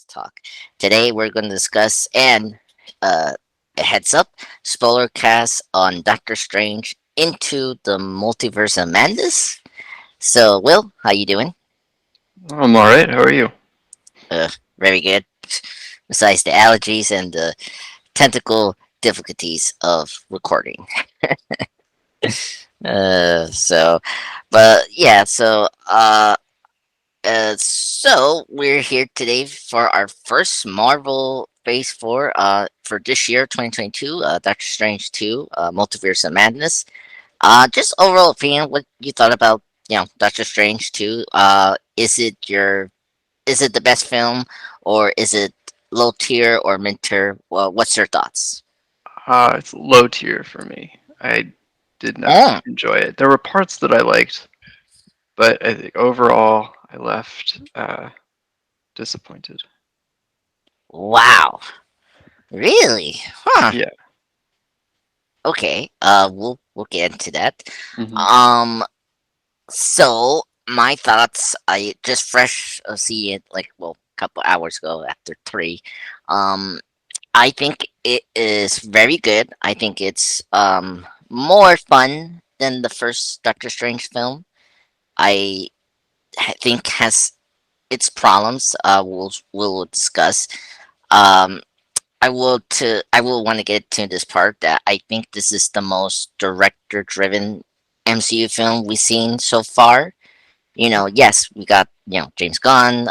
Talk. Today we're going to discuss and uh, a heads up Spoilercast on Doctor Strange into the Multiverse of Madness. So, Will, how you doing? I'm all right. How are you? Very good. Besides the allergies and the technical difficulties of recording. So, but yeah, so we're here today for our first Marvel Phase 4 for this year, 2022, Doctor Strange 2, Multiverse of Madness. Just overall opinion, what you thought about, Doctor Strange 2. Is it the best film, or is it low tier or mid tier? Well, what's your thoughts? It's low tier for me. I did not Oh, enjoy it. There were parts that I liked, but I think overall I left disappointed. wow. Really? Huh. Yeah. Okay. We'll get into that. Hmm. Um, So my thoughts, I just fresh see it like a couple hours ago after three. Um, I think it is very good. I think it's more fun than the first Doctor Strange film. I think has its problems. We'll discuss. Um, I will want to get to this part that I think this is the most director driven MCU film we've seen so far. Yes, we got, James Gunn,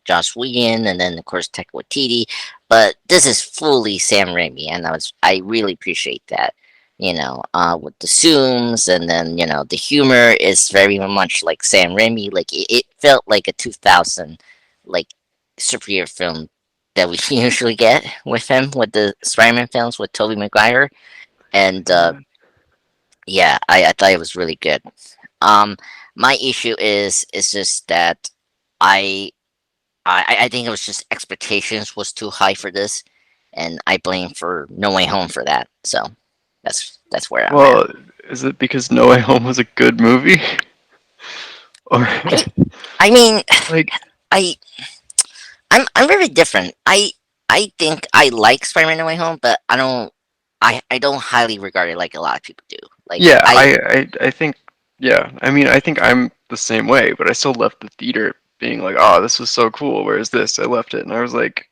Joss Whedon, and then of course Taika Waititi, but this is fully Sam Raimi, and I really appreciate that. With the zooms, and then the humor is very much like Sam Raimi. Like it felt like a 2000 like superhero film that we usually get with him with the Spider-Man films with Tobey Maguire, and Yeah. yeah, I thought it was really good. Um, my issue is just that I I think it was just expectations was too high for this, and I blame for No Way Home for that. So that's where I'm at. Well, is it because No Way Home was a good movie, or I I mean, like I I'm very different. I think I like Spider-Man No Way Home, but I don't highly regard it like a lot of people do. Like yeah, I think yeah. I mean, I think I'm the same way, but I still left the theater being like, "Oh, this was so cool. Whereas this?" I left it and I was like,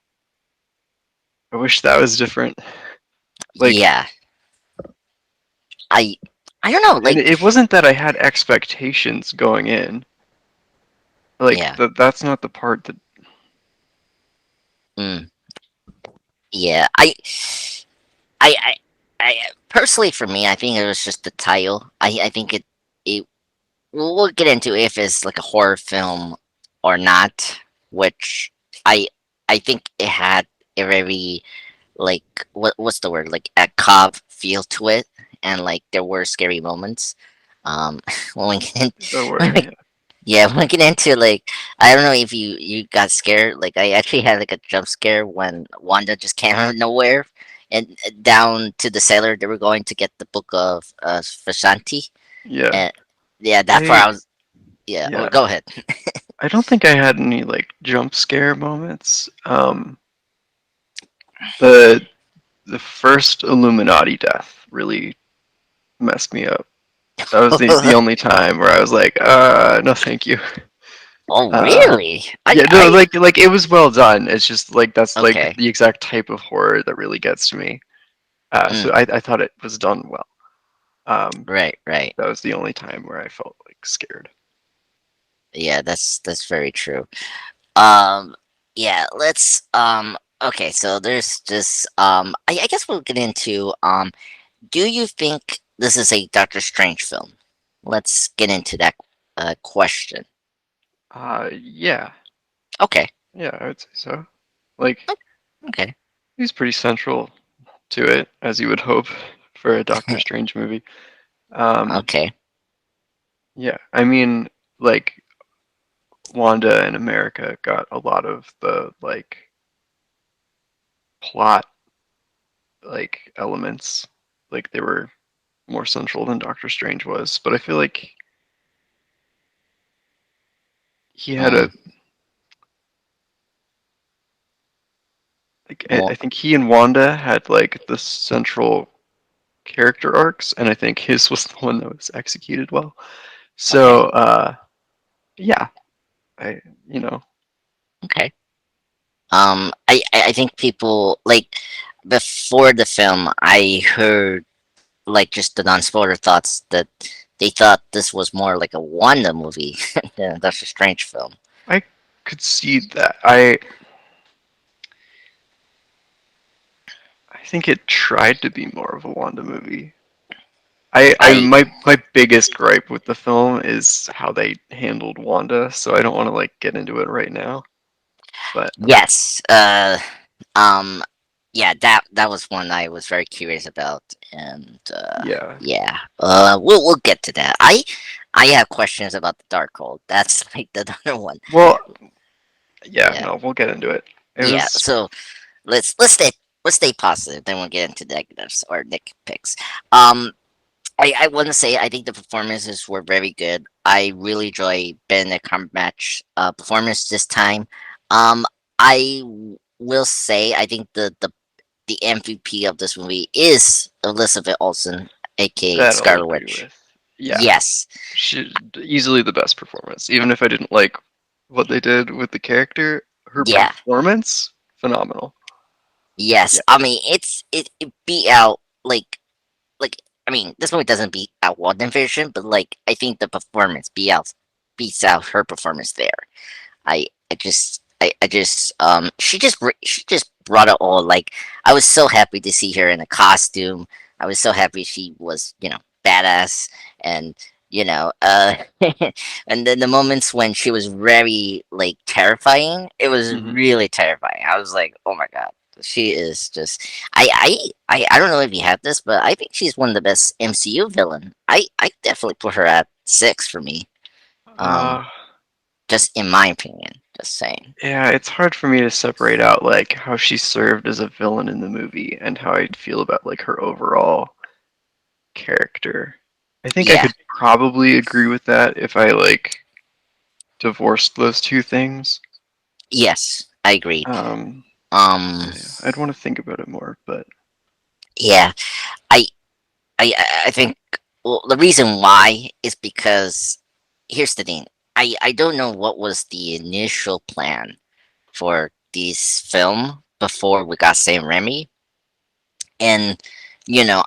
"I wish that was different." Like, yeah, I I don't know. and Like it wasn't that I had expectations going in. Like yeah, that's not the part that. mm, yeah. I, I personally for me, I think it was just the title. I think it we'll get into if it's like a horror film or not, which I I think it had a very like what's the word, like a cop feel to it, and like there were scary moments. Um, when we get in, Don't when worry. we, yeah, when we get into like I don't know if you got scared. Like I actually had like a jump scare when Wanda just came out of nowhere and down to the cellar they were going to get the book of Fashanti. Yeah. And yeah, that part I I was. Yeah, well, yeah. go ahead. I don't think I had any like jump scare moments. The the first Illuminati death really messed me up. That was the only time where I was like, no, thank you. Oh, Uh, really? yeah, no, like it was well done. It's just like that's like Okay. the exact type of horror that really gets to me. So Mm, I thought it was done well. Um, right, right. that was the only time where I felt like scared. Yeah, that's very true. Um, yeah, let's okay, so there's just I guess we'll get into do you think this is a Doctor Strange film? Let's get into that question. Yeah, Okay. yeah, I would say so. Like o- Okay. he's pretty central to it, as you would hope for a Doctor Strange movie. Um, Okay. yeah, I mean, like Wanda and America got a lot of the like plot like elements. Like they were more central than Doctor Strange was, but I feel like he had Mm, a Like I Well, think he and Wanda had like the central character arcs, and I think his was the one that was executed well. okay, So yeah, I you know okay. I think people like before the film, I heard like just the non-spoiler thoughts that they thought this was more like a Wanda movie than Doctor Strange film. I could see that. I think it tried to be more of a Wanda movie. I I my biggest gripe with the film is how they handled Wanda, so I don't want to like get into it right now. But yes, um, yeah, that was one I was very curious about, and yeah, yeah, we'll get to that. I have questions about the Darkhold. That's like the other one. well, yeah, Yeah, no, we'll get into it. It yeah. was So let's stay positive. Then we'll get into negatives or Nick picks. Um, I want to say I think the performances were very good. I really enjoy Benedict Cumberbatch performance this time. Um, will say I think the MVP of this movie is Elizabeth Olsen, aka that I'll Scarlet agree Witch. with. Yeah, Yes, she easily the best performance. Even if I didn't like what they did with the character, her yeah, performance phenomenal. yes. Yeah. I mean, it beat out like I mean, this movie doesn't beat out Walden Vision, but like I think the performance beats out her performance there. I just she just brought it all. Like I was so happy to see her in a costume. I was so happy she was badass, and you know uh and then the moments when she was very like terrifying, it was Hmm. really terrifying. I was like, oh my god, she is just I don't know if you have this, but I think she's one of the best MCU villain. I definitely put her at 6 for me. um Uh, just in my opinion, just saying. yeah, it's hard for me to separate out like how she served as a villain in the movie and how I'd feel about like her overall character. I think I Yeah. could probably agree with that if I like divorced those two things. Yes, I agree. Um, Um, yeah, I'd want to think about it more, but yeah, I, I think well, the reason why is because here's the thing. I don't know what was the initial plan for this film before we got Sam Raimi, and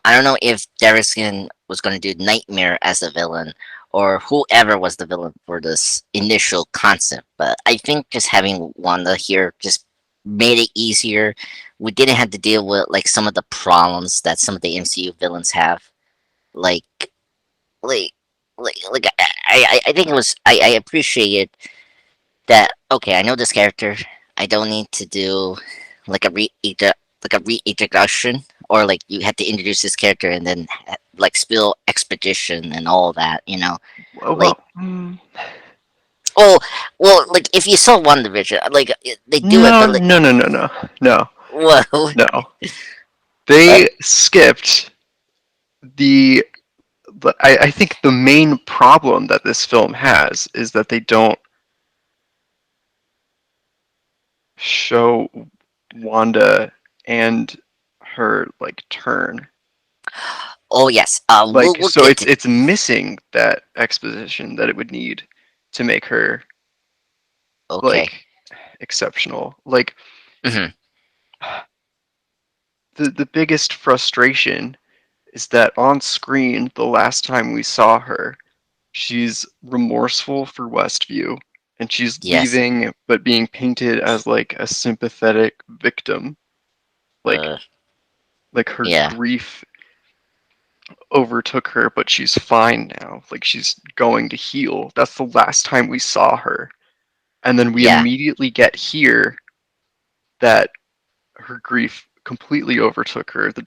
I don't know if Derrickson was going to do Nightmare as a villain or whoever was the villain for this initial concept. But I think just having Wanda here just made it easier. We didn't have to deal with like some of the problems that some of the MCU villains have. Like, like, I think it was. I appreciated that. Okay, I know this character. I don't need to do like a reintroduction, or like you had to introduce this character and then like spill exposition and all that. well, Like, well, oh, well, like if you saw WandaVision, like they do it, no, but like, no, no, no, no, no, whoa, no. what? They skipped the. I think the main problem that this film has is that they don't show Wanda and her like turn. Oh yes, we'll Like we'll so get it's to. it's missing that exposition that it would need to make her Okay. like exceptional. Like Hmm. the biggest frustration is that on screen the last time we saw her, she's remorseful for Westview and she's Yes. leaving but being painted as like a sympathetic victim. Like Uh. like her Yeah. grief overtook her, but she's fine now. Like she's going to heal. That's the last time we saw her. And then we Yeah. immediately get here that her grief completely overtook her. The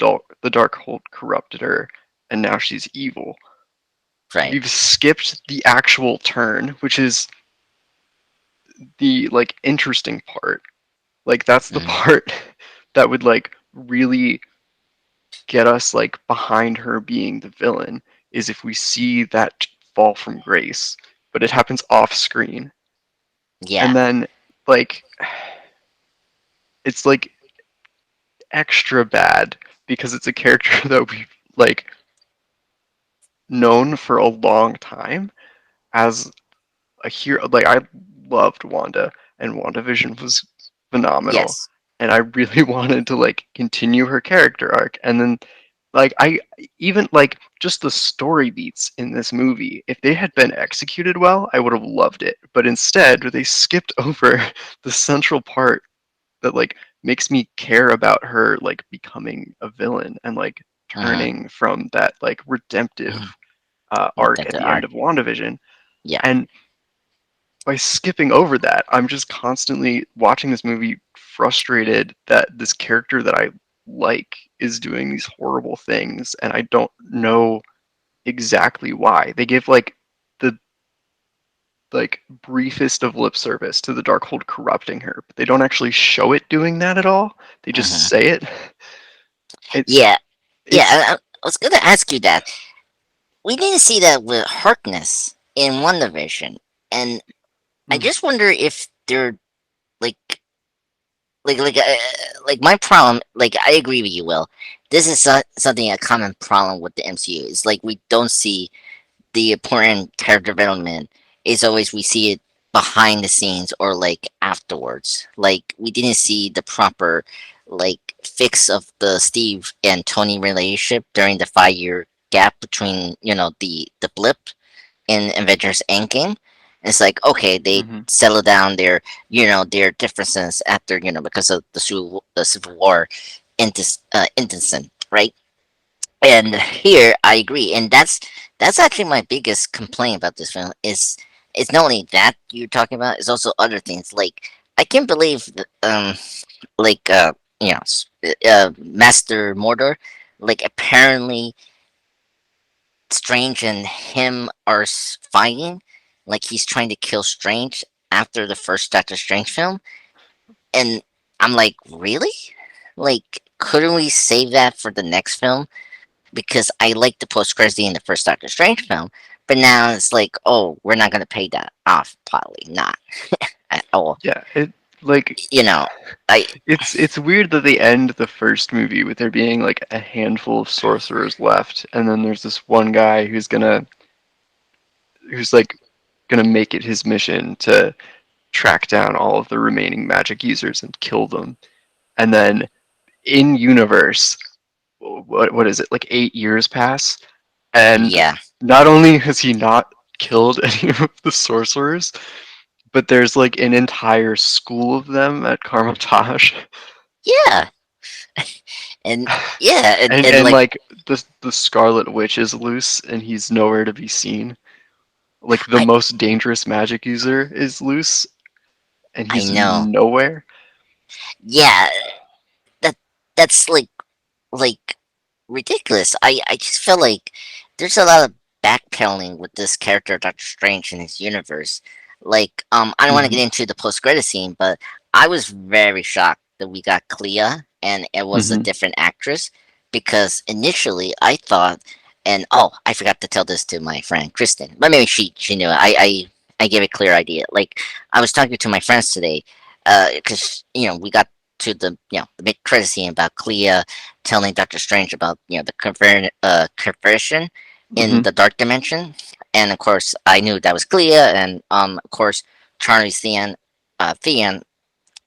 dark hold corrupted her, and now she's evil. Right. We've skipped the actual turn, which is the like interesting part. Like that's the Mm. part that would like really get us like behind her being the villain is if we see that fall from grace, but it happens off screen. Yeah. And then like it's like extra bad because it's a character that we've like known for a long time as a hero. Like I loved Wanda, and WandaVision was phenomenal, Yes. and I really wanted to like continue her character arc. And then, like I even like just the story beats in this movie. If they had been executed well, I would have loved it. But instead, they skipped over the central part that like makes me care about her like becoming a villain and like Mm-hmm. turning from that like redemptive Mm-hmm. arc at The the end art. of WandaVision. Yeah. And by skipping over that, I'm just constantly watching this movie frustrated that this character that I like is doing these horrible things and I don't know exactly why. They give like the like briefest of lip service to the Darkhold corrupting her, but they don't actually show it doing that at all. They just Mm-hmm. say it. It's Yeah. Yeah. it's I was gonna ask you that. We didn't see that with Harkness in WandaVision, and I mm, just wonder if they're like like like uh, like my problem. Like I agree with you, Will. This is something a common problem with the MCU. It's like we don't see the important character development. It's always we see it behind the scenes or like afterwards. Like we didn't see the proper like fix of the Steve and Tony relationship during the 5 year gap between the blip in Avengers Endgame. It's like okay, they mhm. settle down their differences after because of the Civil War incident, right? And here I agree, and that's actually my biggest complaint about this film is it's not only that you're talking about, it's also other things like I can't believe like Master Mordor like apparently Strange and him are fighting like he's trying to kill Strange after the first Doctor Strange film, and I'm like really like couldn't we save that for the next film? Because I like the post credit scene in the first Doctor Strange film, but now it's like, oh, we're not gonna pay that off. Probably not at all. Yeah, it like You know, I it's weird that they end the first movie with there being like a handful of sorcerers left, and then there's this one guy who's like gonna make it his mission to track down all of the remaining magic users and kill them. And then in universe, what is it, like 8 years pass, and yeah not only has he not killed any of the sorcerers, but there's like an entire school of them at Karmatage. yeah and yeah and And like like the Scarlet Witch is loose and he's nowhere to be seen. Like the I most dangerous magic user is loose and I he's know nowhere. yeah that that's like ridiculous. I just feel like there's a lot of backpedaling with this character Doctor Strange in his universe. Like, I don't want to Hmm. get into the post credit scene, but I was very shocked that we got Clea and it was a Hmm. different actress because initially I thought, and oh, I forgot to tell this to my friend Kristen, but maybe she knew. I gave a clear idea. Like I was talking to my friends today, because we got to the mid credit scene about Clea telling Doctor Strange about the conversion in Hmm. the dark dimension, and of course I knew that was Clea, and of course Charlie Thean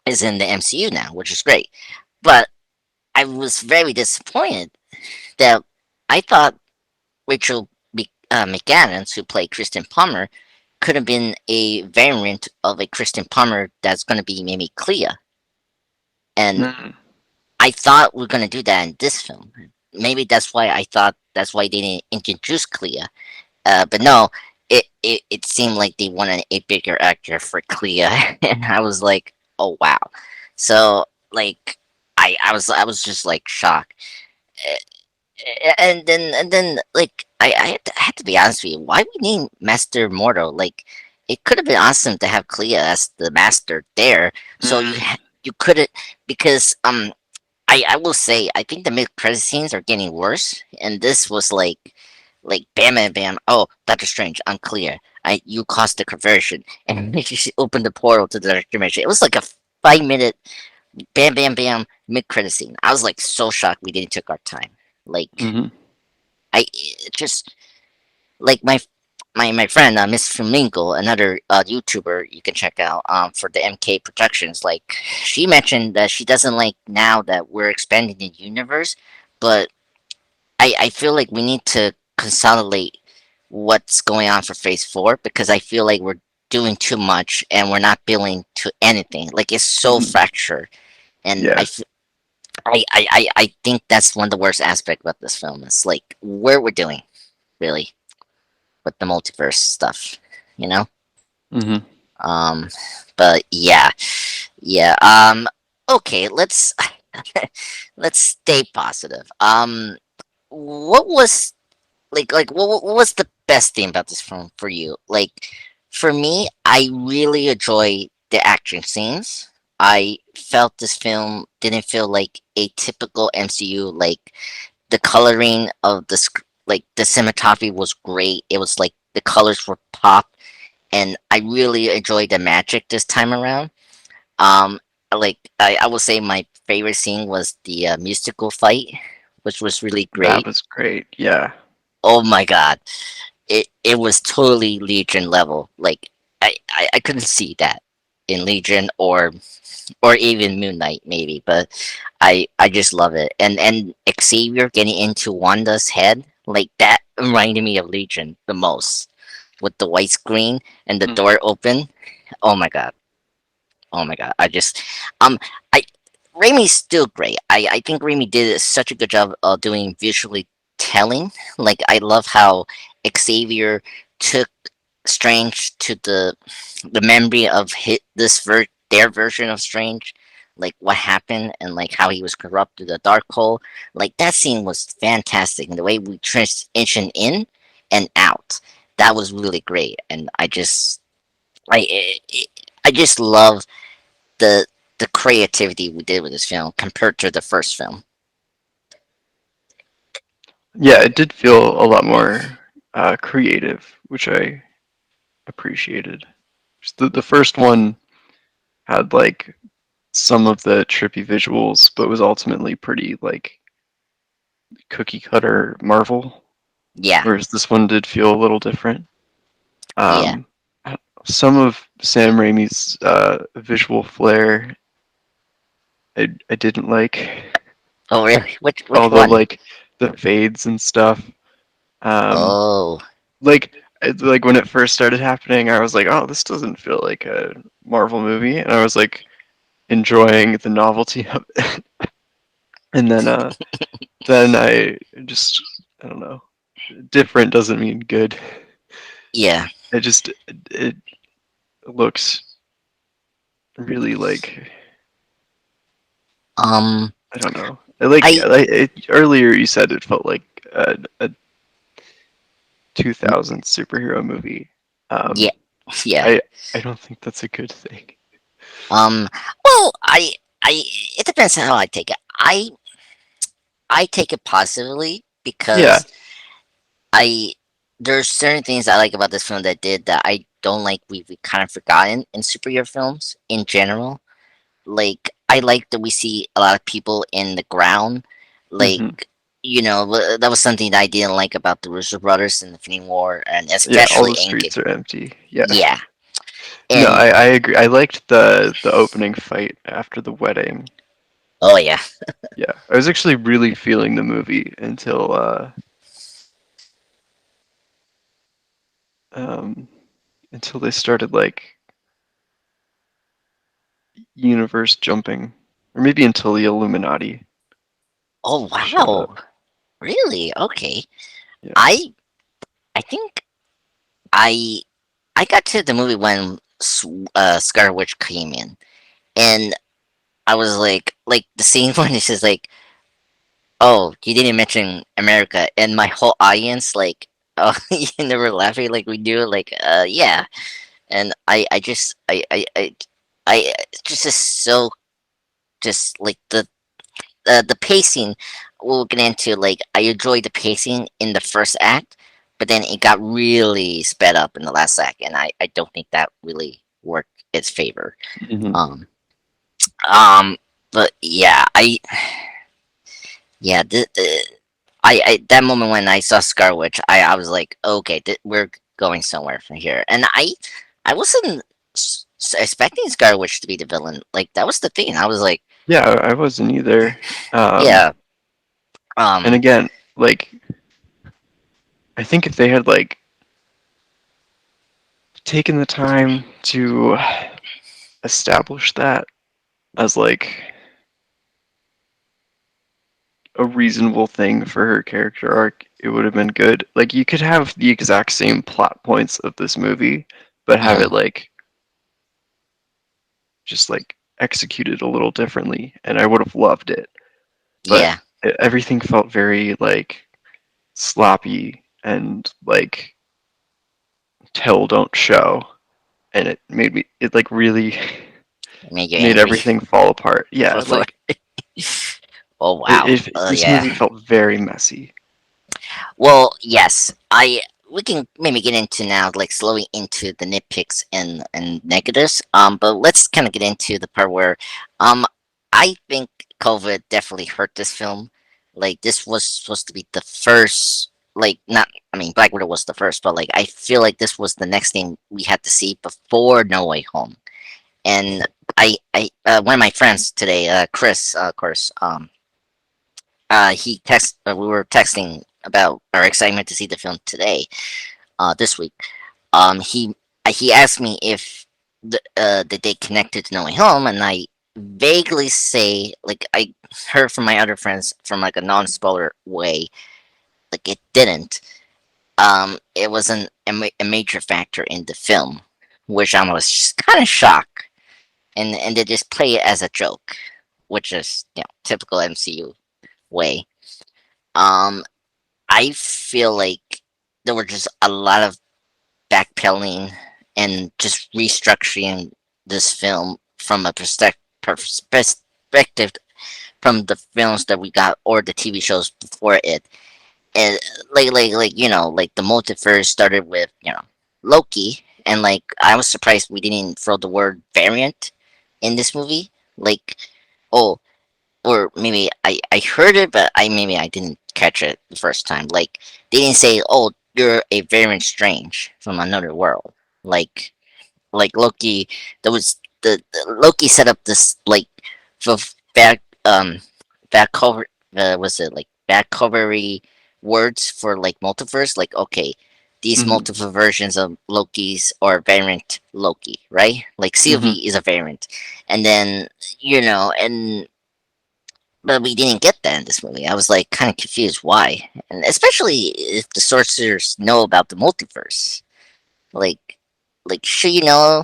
is in the MCU now, which is great. But I was very disappointed that I thought Rachel McAdams, who played Kristen Palmer, could have been a variant of a Kristen Palmer that's going to be maybe Clea, and Mm. I thought we are gonna do that in this film. Maybe that's why I thought that's why they didn't introduce Clea. But no, it seemed like they wanted a bigger actor for Clea, and I was like, oh wow. So like, I was just like shocked. And then like I had to be honest with you. Why we name Master Mordo? Like, it could have been awesome to have Clea as the master there. So Mm. you couldn't because I will say I think the mid credit scenes are getting worse, and this was like bam bam bam. Oh, Doctor Strange, unclear. You caused the conversion, and you opened the portal to the dark dimension. It was like a 5 minute bam bam bam. mid credit scene. I was like so shocked we didn't took our time. Like Hmm. it just like my friend Miss Flamingo, another YouTuber you can check out for the MK Productions. Like she mentioned that she doesn't like now that we're expanding the universe, but I feel like we need to consolidate what's going on for Phase Four because I feel like we're doing too much and we're not building to anything. Like it's so Hmm. fractured, and Yeah. I think that's one of the worst aspects about this film. Is like where we're doing really with the multiverse stuff, you know. Hmm. Um, but yeah, yeah. Okay, let's let's stay positive. What was what was the best thing about this film for you? Like for me, I really enjoy the action scenes. I felt this film didn't feel like a typical MCU. Like the coloring of like the cinematography was great. It was like the colors were pop, and I really enjoyed the magic this time around. Um, like I will say my favorite scene was the musical fight, which was really That great. was great. Yeah. Oh my god, it was totally Legion level. Like I couldn't see that in Legion or even Moon Knight maybe, but I just love it. And Xavier getting into Wanda's head like that reminded me of Legion the most with the white screen and the Hmm. door open. Oh my god. Oh my god. Um I Raimi's still great. I think Raimi did such a good job of doing visually telling. Like I love how Xavier took Strange to the memory of their version of Strange, like what happened and like how he was corrupted the dark hole. Like that scene was fantastic, and the way we transition in and out, that was really great. And I just love the the creativity we did with this film compared to the first film. Yeah, it did feel a lot more creative, which I appreciated. Just the first one had like some of the trippy visuals, but was ultimately pretty like cookie cutter Marvel. Yeah, Whereas this one did feel a little different. yeah. Um, some of Sam Raimi's visual flair I didn't like, Oh really? Which although one? like the fades and stuff. Um, Oh like like when it first started happening, I was like, oh, this doesn't feel like a Marvel movie, and I was like enjoying the novelty of it. And then I don't know. Different doesn't mean good. yeah. It looks really like Um, I don't know. I Earlier you said it felt like a 2000 superhero movie. yeah Um, yeah. I I don't think that's a good thing. Um, well, I it depends on how I take it. I take it positively Yeah. because I there's certain things I like about this film that did that I don't like we kind of forgotten in superhero films in general. Like I like that we see a lot of people in the ground. Like Hmm. that was something that I didn't like about the Russo brothers in Infinity War and Yeah. All especially the Endgame. streets are empty. Yeah. Yeah, No, and I agree. I liked the opening fight after the wedding. oh yeah, Yeah, I was actually really feeling the movie um, until they started like universe jumping, or maybe until the Illuminati oh showed wow, up. really? Okay, Yeah. I I think I I got to the movie when Scarlet Witch came in, and I was like the scene when it's just like, oh, you didn't mention America, and my whole audience like, oh, you never laughing like we do, like, yeah, and I just is so just like the pacing. We'll get into like I enjoyed the pacing in the first act, but then it got really sped up in the last act, and I don't think that really worked its favor. Hmm. Um, um, but yeah, yeah, I that moment when I saw Scar Witch, I was like, okay, we're going somewhere from here, and I wasn't expecting Scar Witch to be the villain. Like that was the thing. I was like, Yeah, I wasn't either. yeah, And um, again, like I think if they had like taken the time to establish that as like a reasonable thing for her character arc, it would have been good. Like you could have the exact same plot points of this movie, but have mhm, it like just like executed a little differently, and I would have loved it. But yeah, everything felt very like sloppy and like tell don't show, and it made me it like really it made you made angry. everything fall apart. Yeah, Before, like oh wow, this yeah. movie felt very messy. Well, yes, I we can maybe get into now, like slowly into the nitpicks and negatives. But let's kind of get into the part where, um, I think COVID definitely hurt this film. Like this was supposed to be the first, like not, I mean, Black Widow was the first, but like I feel like this was the next thing we had to see before No Way Home. And one of my friends today, Chris, of course, we were texting about our excitement to see the film today, this week. He asked me if the date connected to No Way Home, and I vaguely say like I heard from my other friends from like a non-spoiler way, like it didn't. It wasn't a major factor in the film, which I was kind of shocked, and they just play it as a joke, which is typical MCU way. Um, I feel like there were just a lot of backpedaling and just restructuring this film from a perspective from the films that we got or the TV shows before it. And like the multiverse started with Loki, and like I was surprised we didn't throw the word variant in this movie. Like, oh, or maybe I heard it, but I didn't catch it the first time. Like they didn't say, "Oh, you're a variant strange from another world." Like Loki, there was the Loki set up this like for back back cover was it like back covery words for like multiverse. Like okay, these Hmm. multiple versions of Loki's are variant Loki, right? Like Hmm. Sylvie is a variant, and then and but we didn't get that in this movie. I was like kind of confused why, and especially if the sorcerers know about the multiverse. Like, should you know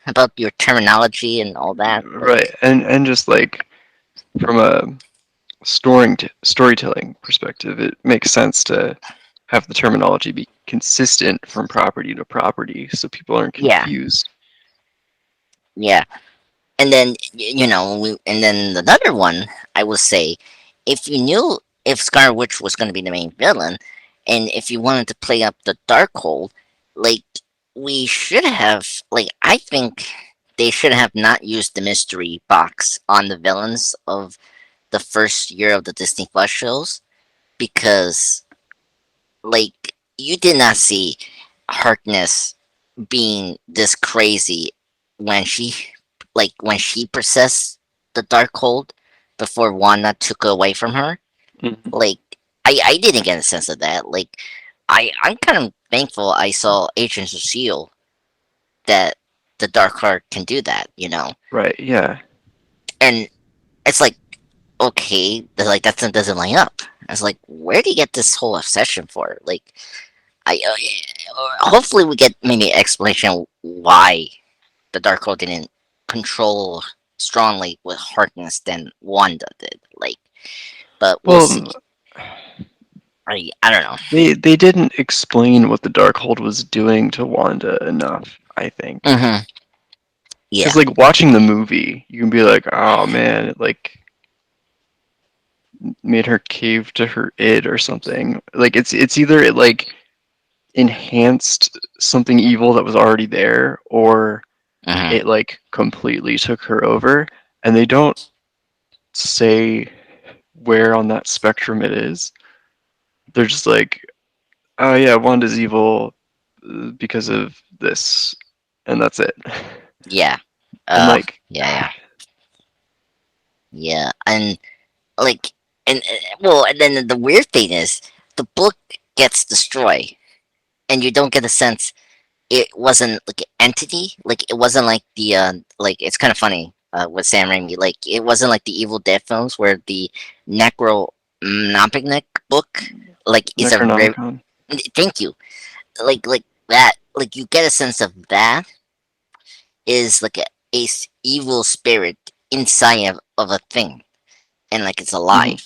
about your terminology and all that? Right, Like, and just like from a storytelling perspective, it makes sense to have the terminology be consistent from property to property, so people aren't yeah, confused. yeah. And then and then another one I will say, if you knew if Scar Witch was going to be the main villain, and if you wanted to play up the Darkhold, like we should have, like I think they should have not used the mystery box on the villains of the first year of the Disney Plus shows, because like you did not see Harkness being this crazy when she possessed the Darkhold before Wanda took it away from her. Mhm. Like I didn't get a sense of that. Like I'm kind of thankful I saw Agents of Shield that the Darkheart can do that. Right, yeah. And it's like okay, like that doesn't line up. I was like, where do you get this whole obsession for? Like hopefully we get maybe an explanation why the Darkhold didn't control strongly with Harkness than Wanda did. Like, but we'll see. Well, I don't know. they didn't explain what the Darkhold was doing to Wanda enough, I think. Mm-hmm. Because Yeah. like watching the movie, you can be like, oh man, it like made her cave to her id or something. Like it's either it like enhanced something evil that was already there, or Mm-hmm. it like completely took her over, and they don't. say where on that spectrum it is. They're just like, oh yeah, Wanda's evil because of this, and that's it. Yeah. And like, Yeah, yeah. Yeah. And like well, and then the weird thing is the book gets destroyed and you don't get a sense it wasn't like an entity, like it wasn't like the like it's kind of funny with Sam Raimi, like it wasn't like the Evil Dead films where the Necro Nopiknik book like is a very Necronomicon. thank you, like that, like you get a sense of that is like a evil spirit inside of a thing and like it's Hmm. alive.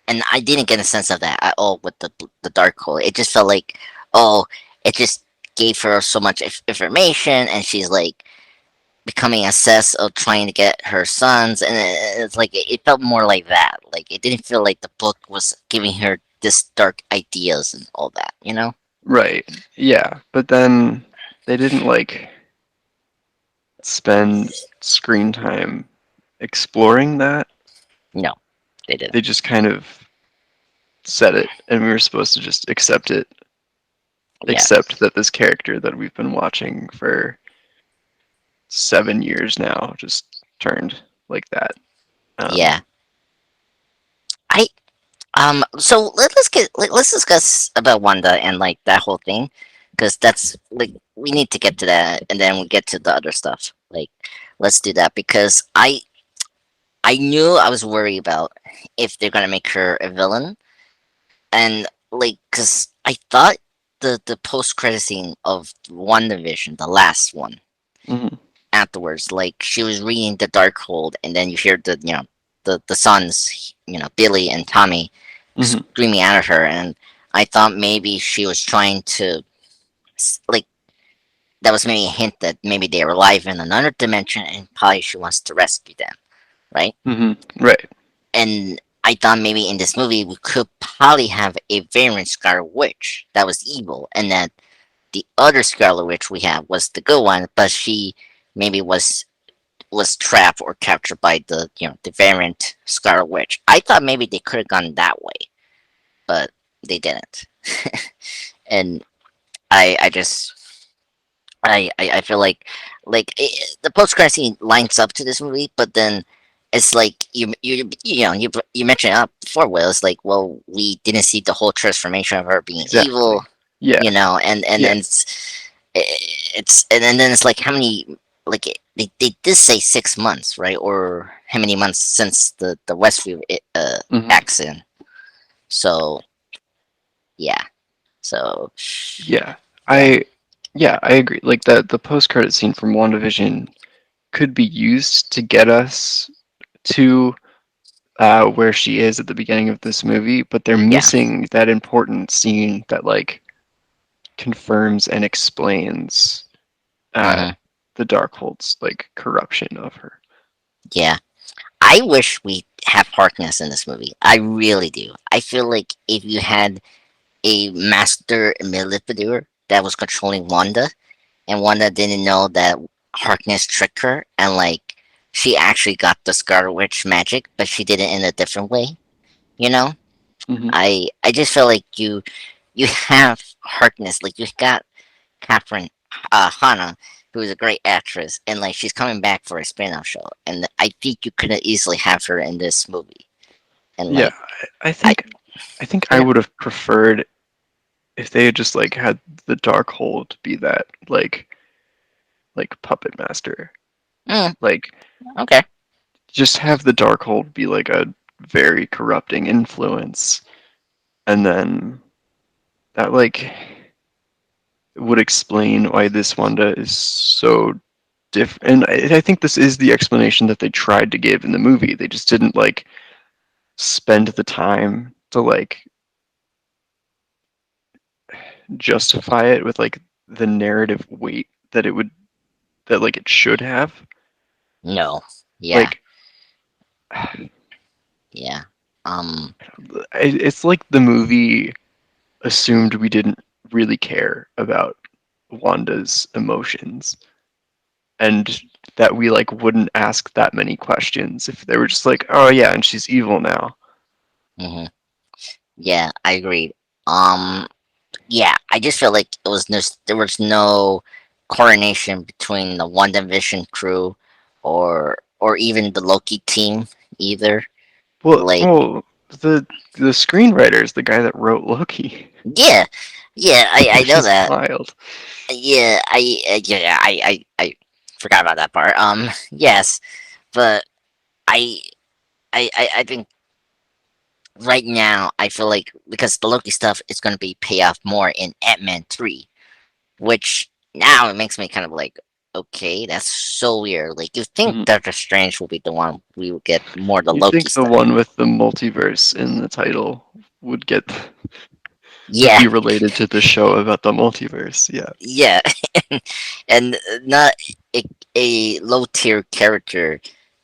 And I didn't get a sense of that at all with the dark hole. It just felt like, oh, it just gave her so much information, and she's like becoming obsessed of trying to get her sons, and it's like it felt more like that. Like it didn't feel like the book was giving her this dark ideas and all that. You know? Right. Yeah. But then they didn't like spend screen time exploring that. No, they didn't. They just kind of said it, and we were supposed to just accept it. Yeah, Accept that this character that we've been watching for 7 years now just turned like that. Um, yeah. I So let's discuss about Wanda and like that whole thing, because that's like we need to get to that, and then we get to the other stuff. Like, let's do that because I knew I was worried about if they're gonna make her a villain, and like because I thought the post credit scene of WandaVision, the last one, mhm, afterwards, like she was reading the Darkhold, and then you hear the sons, Billy and Tommy mhm, screaming at her, and I thought maybe she was trying to like that was maybe a hint that maybe they were alive in another dimension, and probably she wants to rescue them, right? mhm, right. And I thought maybe in this movie we could probably have a variant Scarlet Witch that was evil, and that the other Scarlet Witch we have was the good one, but she maybe was trapped or captured by the variant Scarlet Witch. I thought maybe they could have gone that way, but they didn't. And I just I feel like the post credit scene lines up to this movie, but then it's like you mentioned it before, Will. It's like, well, we didn't see the whole transformation of her being Exactly. evil, Yeah. and Yeah. then it's and then it's like how many like they did say 6 months, right? Or how many months since the Westview Mhm. accident? So yeah, so Yeah. yeah, I yeah, I agree. Like the post credit scene from WandaVision could be used to get us to where she is at the beginning of this movie, but they're yeah, missing that important scene that like confirms and explains uh, hmm, the Darkhold's like corruption of her. yeah. I wish we have Harkness in this movie. I really do. I feel like if you had a master manipulator that was controlling Wanda, and Wanda didn't know that Harkness tricked her, and like she actually got the Scarlet Witch magic, but she did it in a different way. You know, Hmm. I just feel like you have Harkness, like you got Catherine Hannah, who is a great actress, and like she's coming back for a spin-off show, and I think you could easily have her in this movie, and Yeah, like I I think I think I yeah, would have preferred if they had just like had the Darkhold be that like puppet master. mm, Like okay, just have the Darkhold be like a very corrupting influence, and then that like would explain why this Wanda is so different. And I think this is the explanation that they tried to give in the movie. They just didn't like spend the time to like justify it with like the narrative weight that it would that like it should have. no, yeah, Like yeah, um, it's like the movie assumed we didn't really care about Wanda's emotions, and that we like wouldn't ask that many questions if they were just like, oh yeah, and she's evil now. Hmm. Yeah, I agree. Um, yeah, I just feel like there was no coordination between the WandaVision crew or even the Loki team either. Well, Like, well, the screenwriter is the guy that wrote Loki, yeah, yeah, I which know is that. wild. Yeah, I forgot about that part. Yes, but I I think right now I feel like because the Loki stuff is going to be pay off more in Ant-Man 3, which now it makes me kind of like, okay, that's so weird. Like you think Mhm. Doctor Strange will be the one we will get more of the You'd Loki think the stuff. one with the multiverse in the title would get would Yeah, be related to the show about the multiverse. Yeah. yeah, and not a, a low tier character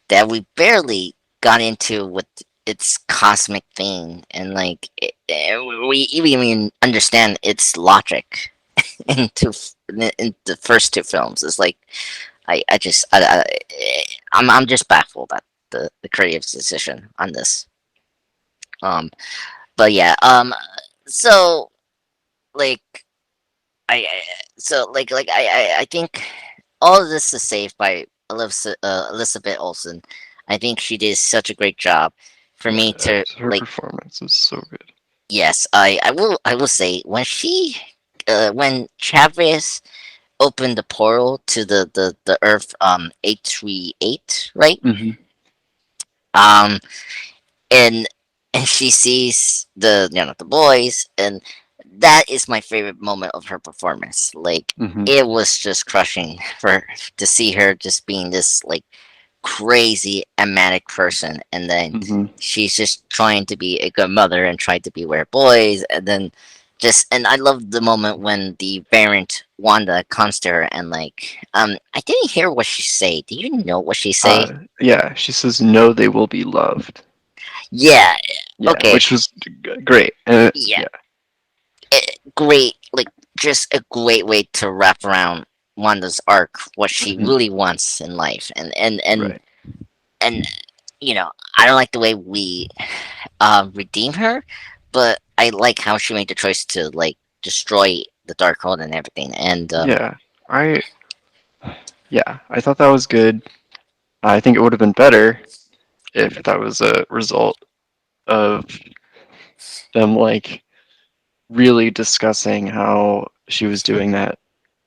that we barely got into with its cosmic thing, and like we even understand its logic in the first two films. It's like I just I'm just baffled at the creative decision on this. Um, but yeah. So like I I think all of this is saved by Elizabeth Olsen. I think she did such a great job for me Yeah, to her like. performance is so good. Yes, I will say when when Chavez opened the portal to the Earth 838, right? Hmm. Um, and and she sees the boys, and that is my favorite moment of her performance. Like Hmm. it was just crushing for to see her just being this like crazy amanic person, and then Hmm. she's just trying to be a good mother and trying to be with her boys, and then and I love the moment when the variant Wanda comes to her and like I didn't hear what she say. Do you know what she say? Yeah, she says no, they will be loved. Yeah. Yeah, Okay. which was great. Yeah. Yeah, Great. Like just a great way to wrap around Wanda's arc, what she hmm, really wants in life, right. and I don't like the way we redeem her, but I like how she made the choice to like destroy the Darkhold and everything. And Yeah, I yeah, I thought that was good. I think it would have been better if that was a result of them like really discussing how she was doing that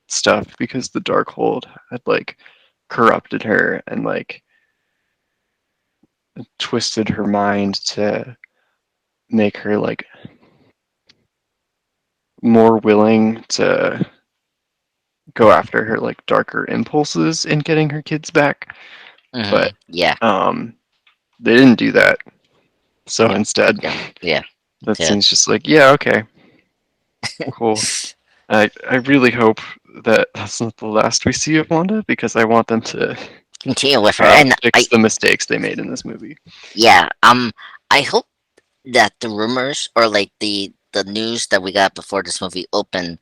stuff because the Darkhold had like corrupted her and like twisted her mind to make her like more willing to go after her like darker impulses in getting her kids back. But yeah, um they didn't do that. So yeah, instead yeah, yeah, that yeah. scene's just like, yeah, okay, cool. I really hope that that's not the last we see of Wanda because I want them to Continue with her, and fix the mistakes they made in this movie. yeah, I hope that the rumors or like the news that we got before this movie opened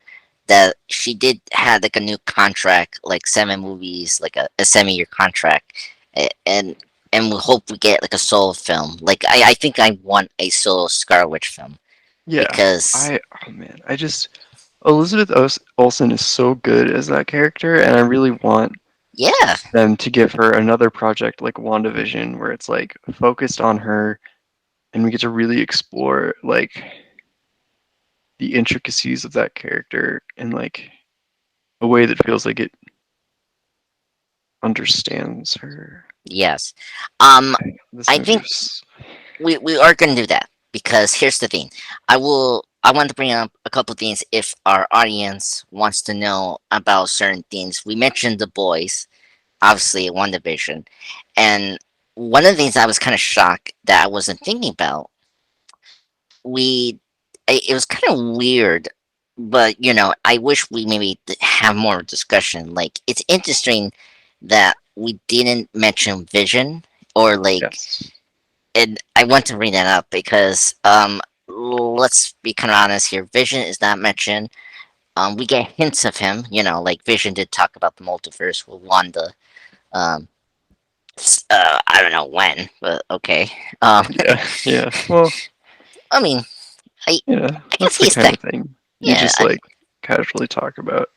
that she did had like a new contract, like 7 movies, like a 7 year contract, and we hope we get like a solo film. Like I think I want a solo Scarlet Witch film Yeah, because oh man, I just Elizabeth Olsen is so good as that character, and I really want yeah, them to give her another project like WandaVision, where it's like focused on her, and we get to really explore like the intricacies of that character in like a way that feels like it understands her. yes. Um, This I movie think was we are gonna do that because here's the thing. I want to bring up a couple things if our audience wants to know about certain things. We mentioned the boys, obviously WandaVision, and one of the things I was kind of shocked that I wasn't thinking about. We it was kind of weird, but I wish we maybe have more discussion. Like it's interesting that we didn't mention Vision or like, yes, and I want to bring that up because let's be kind of honest here. Vision is not mentioned. We get hints of him, like Vision did talk about the multiverse with Wanda, Um, I don't know when, but okay. Um, Yeah, yeah. Well, I mean, I yeah, I guess that's the he's kind that. of thing you Yeah, just like casually talk about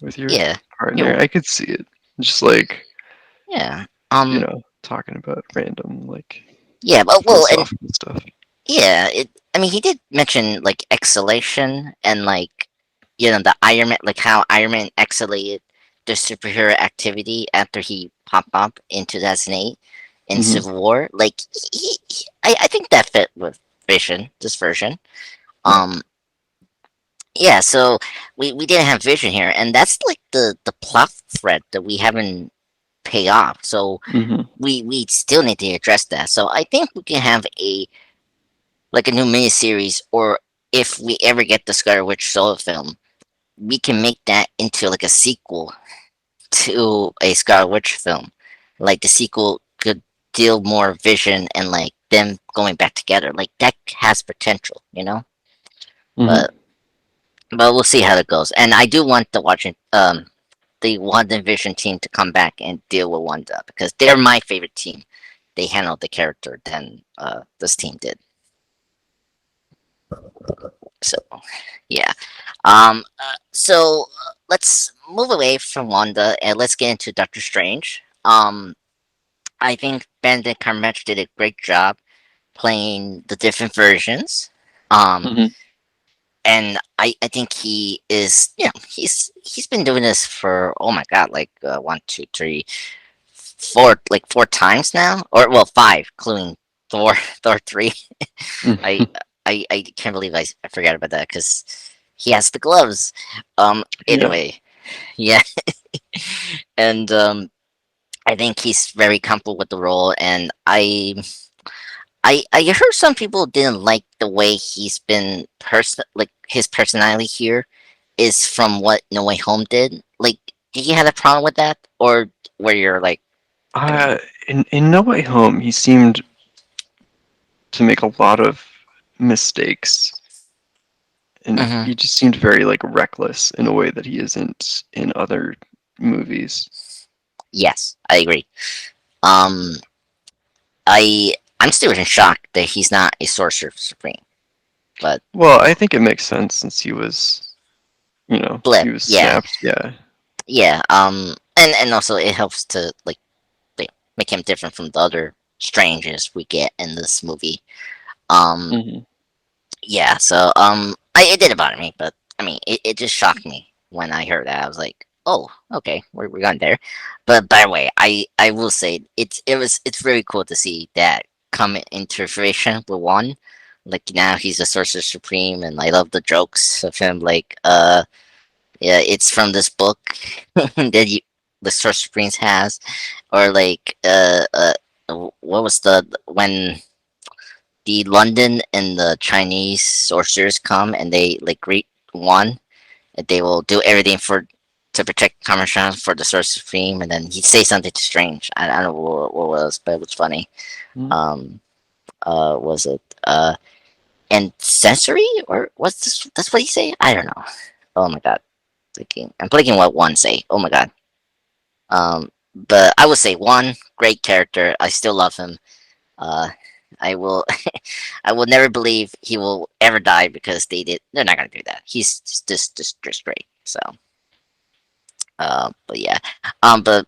with your yeah, partner. you I could see it. Just like, yeah. talking about random like Yeah, but well, and philosophical stuff. yeah, it. I mean, he did mention like exhalation and like the Iron Man, like how Iron Man exhalated the superhero activity after he popped up in 2008 in Hmm. Civil War. Like, I think that fit with Vision, this version. Yeah. Um, yeah, so we didn't have Vision here, and that's like the plot thread that we haven't paid off. So Hmm. we still need to address that. So I think we can have a new miniseries, or if we ever get the Scarlet Witch solo film, we can make that into like a sequel to a Scarlet Witch film. Like the sequel could deal more Vision and like them going back together. Like that has potential. Hmm. But we'll see how it goes. And I do want the Wanda Vision team to come back and deal with Wanda because they're my favorite team. They handled the character than this team did. So yeah. Let's move away from Wanda and let's get into Doctor Strange. I think Benedict Cumberbatch did a great job playing the different versions. Um, Hmm. and I think he is, he's been doing this for oh my god, like one, two, three, four, like four times now, or well, five, including Thor, Thor three. I Hmm. I can't believe I forgot about that because he has the gloves. Yeah. Anyway, yeah, and I think he's very comfortable with the role, and I heard some people didn't like the way he's been like his personality here is from what No Way Home did. Like, did you have a problem with that, or where you're like, I mean, Uh, in No Way Home, he seemed to make a lot of mistakes, and hmm he just seemed very like reckless in a way that he isn't in other movies. yes, I agree. Um, I'm still in shock that he's not a Sorcerer Supreme, but Well, I think it makes sense since blip, he was yeah, snapped. Yeah. yeah. And also it helps to make him different from the other strangers we get in this movie. Um, Hmm. yeah. So it did bother me, but I mean, it just shocked me when I heard that. I was like, oh, okay, we're going there. But by the way, I will say it's very cool to see that come into fruition with one. Like now he's a sorcerer supreme, and I love the jokes of him. Like, yeah, it's from this book that the sorcerer supremes has, or like, what was the when the London and the Chinese sorcerers come and they like greet one, and they will do everything to protect Parmesan for the Sorcerer Supreme, and then he'd say something strange. I don't know what it was, but it was funny. Um, was it and sensory or what's this? That's what he say? I don't know. Oh my god, I'm blinking what one say. Oh my god. But I would say one great character. I still love him. Uh, I will I will never believe he will ever die because they're not gonna do that. He's just great. So but yeah. But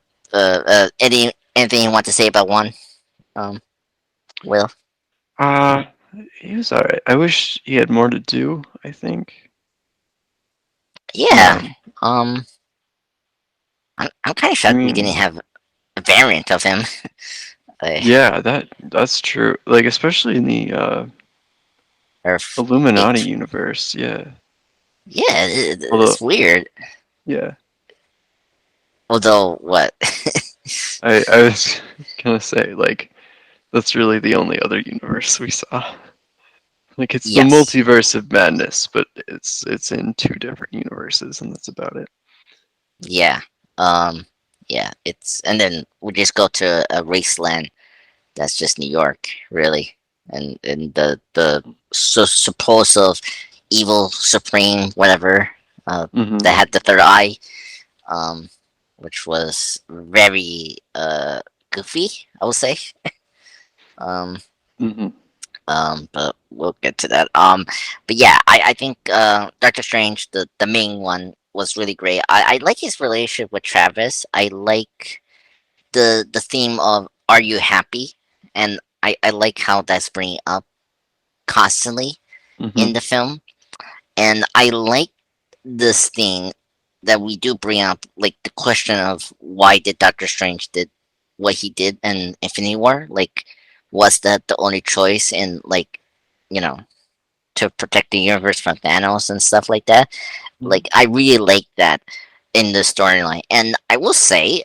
anything you want to say about one? Um Will? Uh, he was alright. I wish he had more to do, I think. Yeah. Um, Um I'm kinda I shocked we didn't mean, have a variant of him. uh, yeah, that's true. Like, especially in the or Illuminati it, universe, yeah. yeah, Although, it's weird. yeah, Although what? I was gonna say, like, that's really the only other universe we saw. Like, it's the Yes. multiverse of madness, but it's in two different universes, and that's about it. Yeah. Um yeah, it's and then we just go to a wasteland that's just New York, really. And the supposed evil supreme whatever Hmm. that had the third eye. Um which was very goofy, I would say. Um, Hmm. but we'll get to that. But yeah, I think Doctor Strange, the main one, was really great. I like his relationship with Travis. I like the theme of "Are you happy?" and I like how that's bringing up constantly Hmm. in the film, and I like this thing that we do bring up, like the question of why did Doctor Strange did what he did in Infinity War? Like, was that the only choice in, like, you know, to protect the universe from Thanos and stuff like that? Like, I really like that in the storyline, and I will say,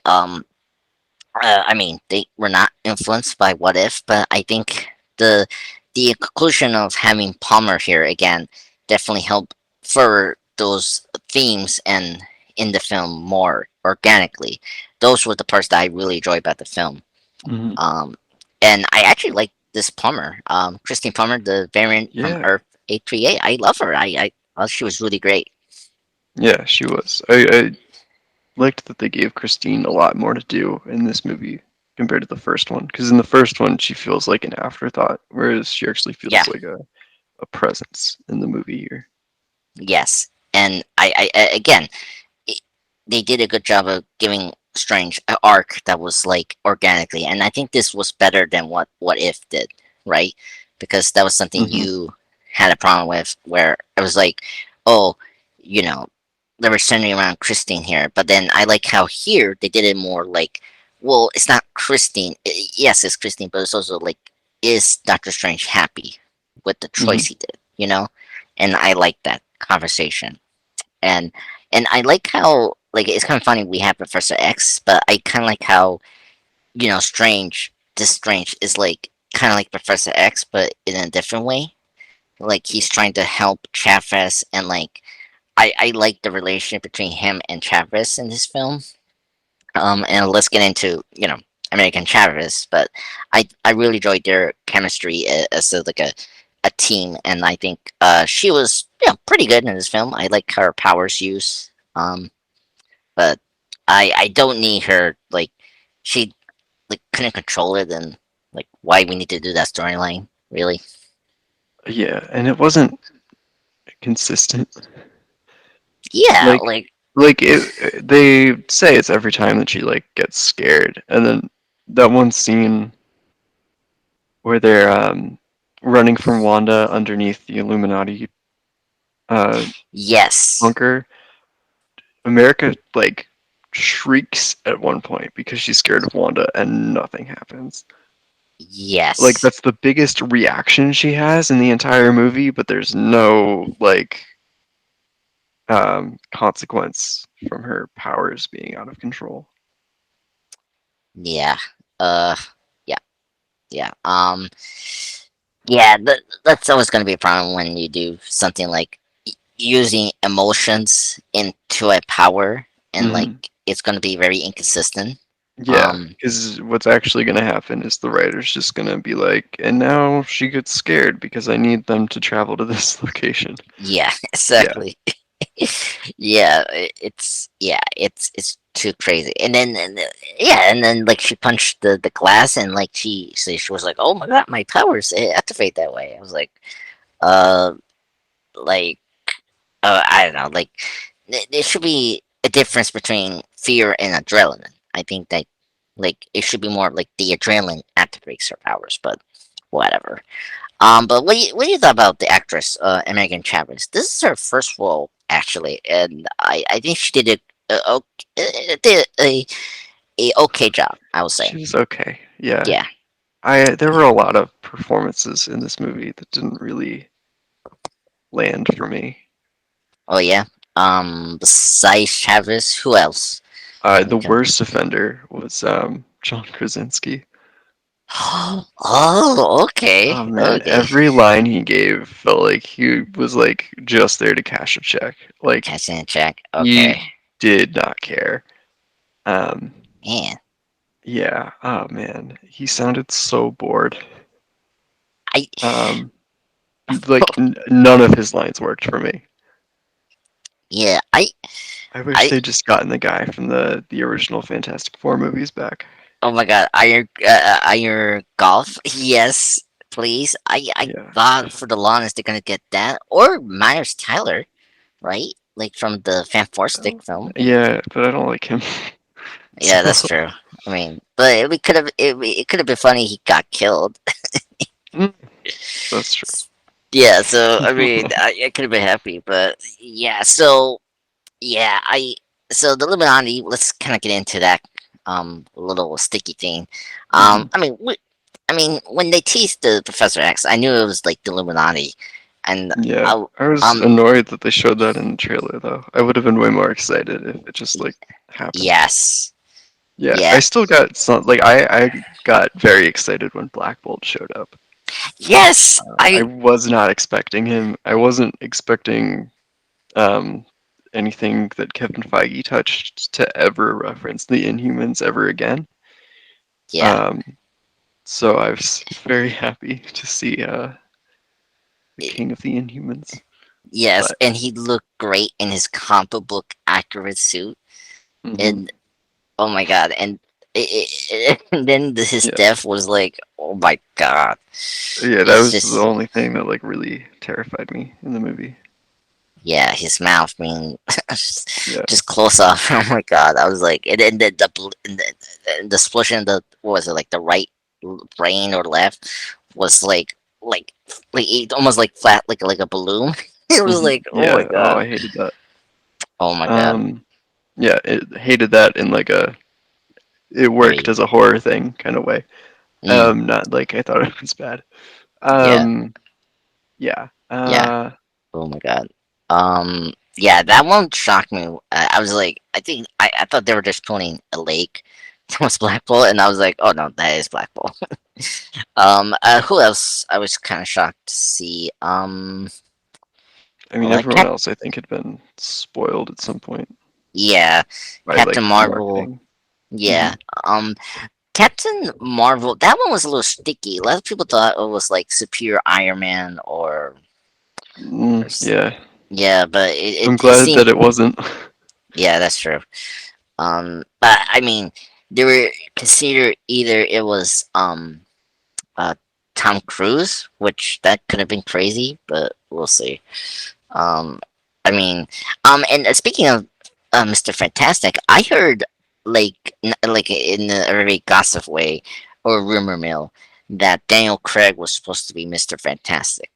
I mean, they were not influenced by What If, but I think the the inclusion of having Palmer here again definitely helped for those themes and in the film more organically. Those were the parts that I really enjoyed about the film. Hmm. Um, and I actually like this Palmer, Christine Palmer, the variant from Yeah, Earth 838. I love her. I thought she was really great. yeah, she was. I liked that they gave Christine a lot more to do in this movie compared to the first one. Because in the first one, she feels like an afterthought, whereas she actually Yeah. feels like a presence in the movie here. Yes. And again, it, they did a good job of giving Strange an arc that was like organically, and I think this was better than what If did, right? Because that was something Hmm. you had a problem with, where it was like, oh, you know, they were centering around Christine here, but then I like how here they did it more like, well, it's not Christine. Yes, it's Christine, but it's also like, is Doctor Strange happy with the choice Hmm. he did? You know, and I like that conversation and I like how, like, it's kind of funny we have Professor X, but I kind of like how, Strange. This Strange is like kind of like Professor X, but in a different way. Like he's trying to help Chavez, and like I like the relationship between him and Chavez in this film. And let's get into American Chavez, but I really enjoyed their chemistry as like a team, and I think she was pretty good in this film. I like her powers use, but I don't need her, like she like couldn't control it, and like why we need to do that storyline really. Yeah, and it wasn't consistent. Yeah, Like, like they say it's every time that she like gets scared, and then that one scene where they're running from Wanda underneath the Illuminati uh, yes, bunker. America like shrieks at one point because she's scared of Wanda, and nothing happens. Like yes. that's the biggest reaction she has in the entire movie, but there's no like consequence from her powers being out of control. Yeah. uh yeah, yeah. Yeah, that's always going to be a problem when you do something like using emotions into a power, and like Hmm. it's going to be very inconsistent. Yeah, um because what's actually going to happen is the writer's just going to be like, and now she gets scared because I need them to travel to this location. yeah, Yeah. exactly. Yeah, it's too crazy. And then like she punched the glass, and like she was like, oh my god, my powers activate that way. I was like, uh like I don't know, like there should be a difference between fear and adrenaline. I think that, like, it should be more like the adrenaline activates her powers, but whatever. But what do you thought about the actress, Megan Chavez? This is her first role actually, and I think she did did a okay job, I would say. She was okay. Yeah. Yeah. I there were a lot of performances in this movie that didn't really land for me. Oh yeah. Besides Chavez, who else? The Okay. worst offender was John Krasinski. Oh, okay, Oh man, okay. every line he gave felt like he was like just there to cash a check. Like Catch in check. Okay. he did not care. Um, Man, yeah. Oh man, he sounded so bored. I Um, like none of his lines worked for me. Yeah, I wish I, they'd just gotten the guy from the original Fantastic Four movies back. oh my god, Iron Golf. Yes, please. I Yeah. thought for the longest they're gonna get that or Myers Tyler, right? Like from the Fantastic Oh, film. yeah, but I don't like him. Yeah, So, that's true. I mean, but it could have it could have been funny he got killed. mm, that's true. Yeah, so I mean, I could have been happy, but yeah, so yeah, so the Illuminati. Let's kind of get into that little sticky thing. Hmm. I mean, I mean, when they teased the Professor X, I knew it was like the Illuminati, and Yeah, I I was um annoyed that they showed that in the trailer, though. I would have been way more excited if it just like happened. yes, Yeah, yeah, I still got some like I got very excited when Black Bolt showed up. yes, I was not expecting him. I wasn't expecting um, anything that Kevin Feige touched to ever reference the Inhumans ever again. yeah, Um, so I was very happy to see the y- King of the Inhumans. yes, But and he looked great in his comic book accurate suit, hmm, and oh my god, and and then his yeah, death was like, oh my god, yeah, that it's was the just only thing that like really terrified me in the movie. yeah, his mouth being Yeah, just close up. Oh my god, I was like, and then the split in the what was it like the right brain or left was like it almost like flat like a balloon. It was hmm, like oh my yeah. Oh, god, I hated that. oh my god, Um, yeah, it hated that in like a it worked very as a horror thing kind of way. mm, Not like I thought it was bad. yeah Um, yeah. yeah oh my god yeah that one shocked me. I was like I thought they were just pulling a lake. That was Black Bolt, and I was like, oh no, that is Black Bolt. Who else? I was kind of shocked to see. I mean, Like everyone else I think had been spoiled at some point Yeah, by Captain like the Marvel. marketing. Hmm. Yeah, Captain Marvel. That one was a little sticky. A lot of people thought it was like Superior Iron Man or Yeah, yeah, but I'm it glad seemed that it wasn't. yeah, that's true. But I mean, they were considered either it was uh Tom Cruise, which that could have been crazy, but we'll see. Um, I mean, and speaking of Mr. Fantastic, I heard like in a very gossip way or rumor mill that Daniel Craig was supposed to be Mr. Fantastic,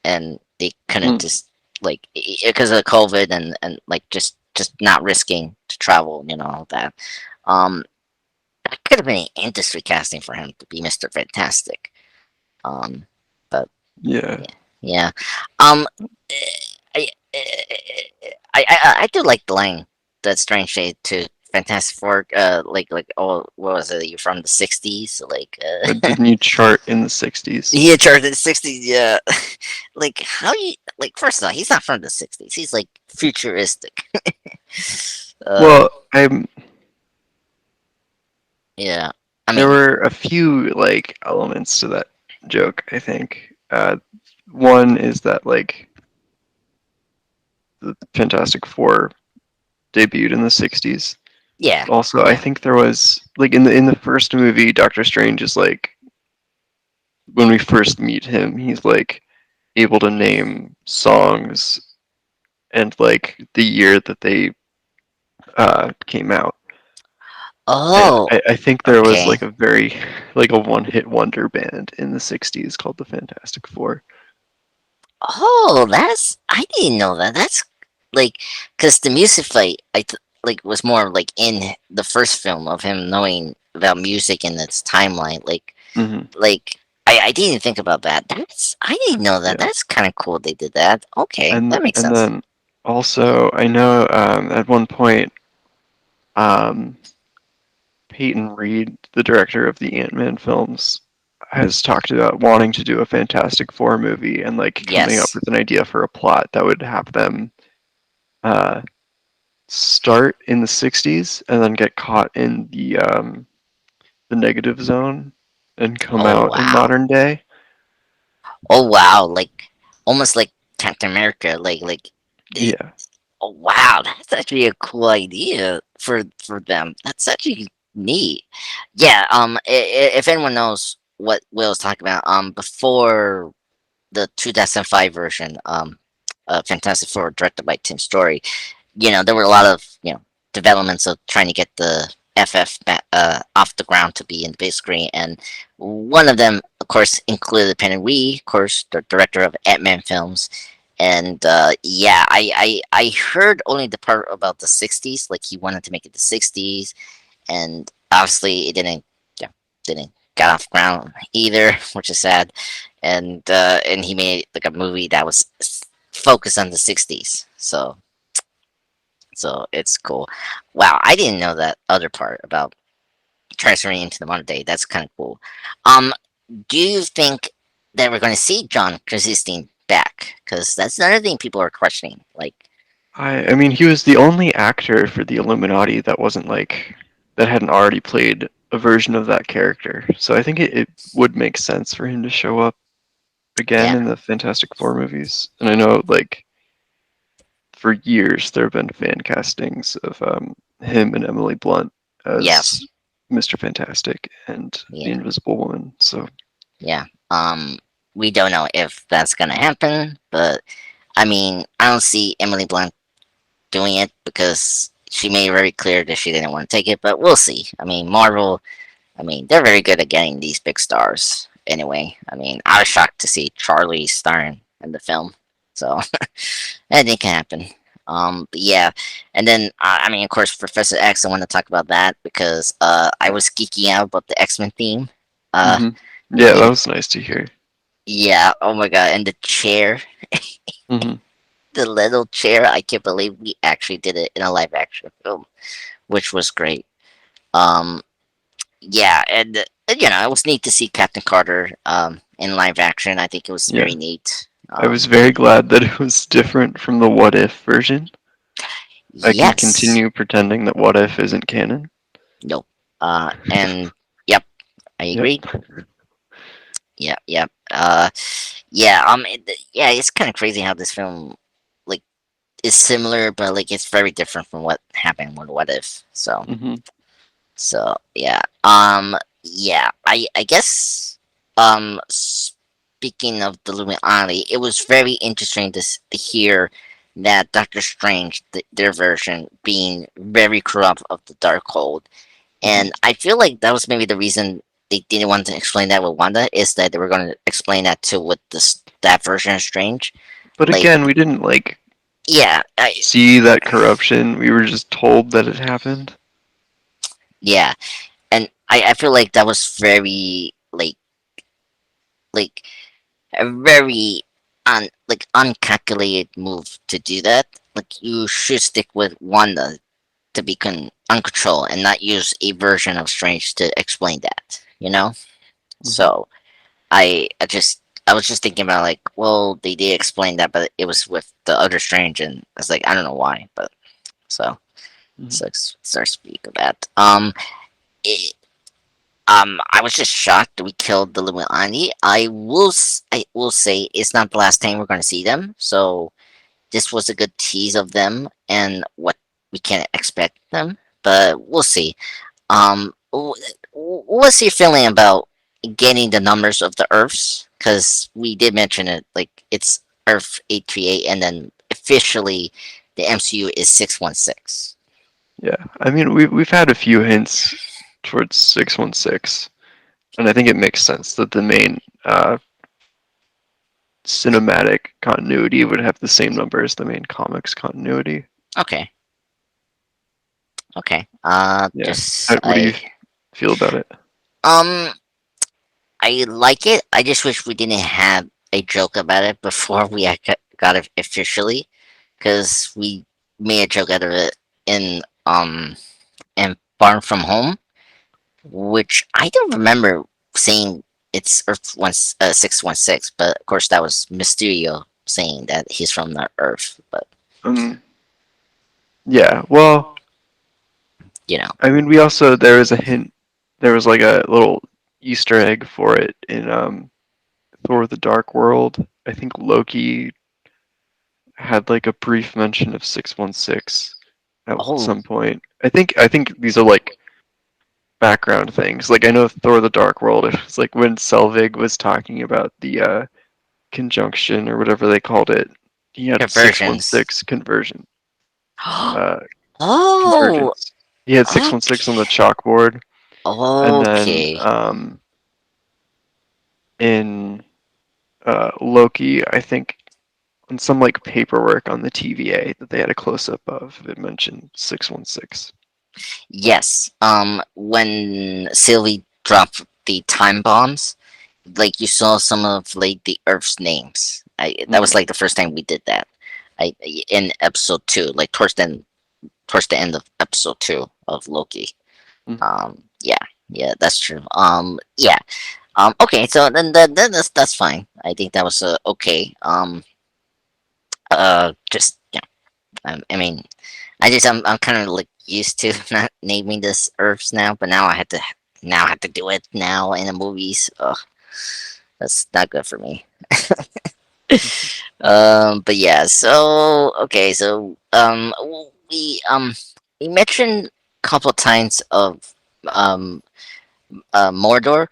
and they couldn't Mm, just like because of COVID and like just not risking to travel, all that. Um, that could have been an industry casting for him to be Mr. Fantastic. Um, but yeah, yeah, yeah. Um, I, I do like the line that Strange Shade to Fantastic Four. Like oh, what was it? You're from the '60s, like but didn't you chart in the '60s? he charged in the '60s. Yeah, like how you like? First of all, he's not from the '60s. He's like futuristic. uh, Well, I'm yeah. I there mean, were a few like elements to that joke, I think. One is that like the Fantastic Four debuted in the '60s. yeah, Also, I yeah. think there was like in the first movie, Doctor Strange is like when we first meet him, he's like able to name songs and like the year that they came out. And Oh, I think there was okay. like a very like a one-hit wonder band in the '60s called the Fantastic Four. Oh, that's I didn't know that. That's like because the music fight like was more like in the first film of him knowing about music and its timeline. Hmm. Like I didn't think about that. That's I didn't know that. Yeah, That's kind of cool they did that. Okay, that makes and sense. then also I know at one point um, Peyton Reed, the director of the Ant-Man films, has talked about wanting to do a Fantastic Four movie and like coming up Yes. with an idea for a plot that would have them uh, start in the '60s and then get caught in the negative zone and come Oh out in wow. modern day. Oh wow. Like almost like Captain America. Like Yeah, Oh, wow, that's actually a cool idea for them. That's actually neat. Yeah. If anyone knows what Will's talking about, before the 2005 version, Fantastic Four, directed by Tim Story, there were a lot of developments of trying to get the off the ground to be in the big screen, and one of them, of course, included Penn Wee, of course, the director of Ant-Man films. And yeah, I heard only the part about the '60s, like he wanted to make it the '60s, and obviously it yeah, didn't get off ground either, which is sad. And he made like a movie that was focused on the '60s, so it's cool. Wow, I didn't know that other part about transferring into the modern day. That's kind of cool. Um, do you think that we're going to see John Krasinski back? Because that's another thing people are questioning. Like, I mean, he was the only actor for the Illuminati that wasn't like that hadn't already played a version of that character. So I think it would make sense for him to show up again yeah, in the Fantastic Four movies. And I know like for years there have been fan castings of him and Emily Blunt as yes, Mr. Fantastic and the yeah, Invisible Woman. So yeah. We don't know if that's going to happen, but I mean, I don't see Emily Blunt doing it because she made it very clear that she didn't want to take it, but we'll see. I mean, Marvel, I mean, they're very good at getting these big stars anyway. I mean, I was shocked to see Charlie starring in the film. So, anything can happen. But yeah. And then, I mean, of course, Professor X, I want to talk about that because I was geeking out about the X Men theme. Uh, hmm yeah, that in, was nice to hear. yeah, oh my god, and the chair, hmm the little chair, I can't believe we actually did it in a live action film, which was great. Um, yeah, and it was neat to see Captain Carter in live action. I think it was Yeah, very neat. I was very glad that it was different from the What If version. I can Yes, continue pretending that What If isn't canon. nope. And yep, I Yep. agree. Yeah, yep. Yeah. Yeah, it's kind of crazy how this film like is similar, but like it's very different from what happened with What If. hmm So yeah. Yeah. I guess. Speaking of the Illuminati, it was very interesting to hear that Doctor Strange, their version, being very corrupt of the Darkhold, hmm and I feel like that was maybe the reason they didn't want to explain that with Wanda is that they were going to explain that too with this that version of Strange. But Like, again, we didn't like yeah, see that corruption. We were just told that it happened. yeah, and I feel like that was very like a very uncalculated move to do that. Like you should stick with Wanda to be uncontrolled and not use a version of Strange to explain that. hmm So I was just thinking about like, well, they did explain that, but it was with the other Strange, and I was like, I don't know why, but so hmm so let's speak of that. It, I was just shocked that we killed the Illuminati. I will say it's not the last time we're going to see them. So this was a good tease of them and what we can expect them, but we'll see. What's your feeling about getting the numbers of the Earths? Because we did mention it, like it's Earth 838, and then officially the MCU is 616. Yeah, I mean we've had a few hints towards 616, and I think it makes sense that the main cinematic continuity would have the same number as the main comics continuity. Okay, okay. Yeah. Just What do you feel about it? um, I like it. I just wish we didn't have a joke about it before we got it officially, because we made a joke out of it in Barn from Home, which I don't remember saying it's Earth 616, but of course that was Mysterio saying that he's from the Earth. But Um, yeah. Well, you know, I mean, we also there was a hint. There was like a little Easter egg for it in Thor: The Dark World. I think Loki had like a brief mention of 616 at Oh, some point. I think these are like background things. Like I know Thor: The Dark World. It was like when Selvig was talking about the conjunction or whatever they called it. He had conversions. 616 conversion uh, Oh, convergence. He had 616 on the okay. chalkboard, and then Okay. in Loki, I think on some like paperwork on the TVA that they had a close up of, it mentioned 616. Yes. When Sylvie dropped the time bombs, like you saw some of like the Earth's names. That was Mm-hmm. like the first time we did that. In episode two, like towards the end of episode two of Loki. Yeah, yeah, that's true. Yeah. Okay, so then that's fine. I think that was okay. Just yeah. I mean, I'm kind of like used to not naming this Earths now, but now I have to do it now in the movies. Ugh, that's not good for me. But yeah, so okay, so we mentioned a couple times of um Mordor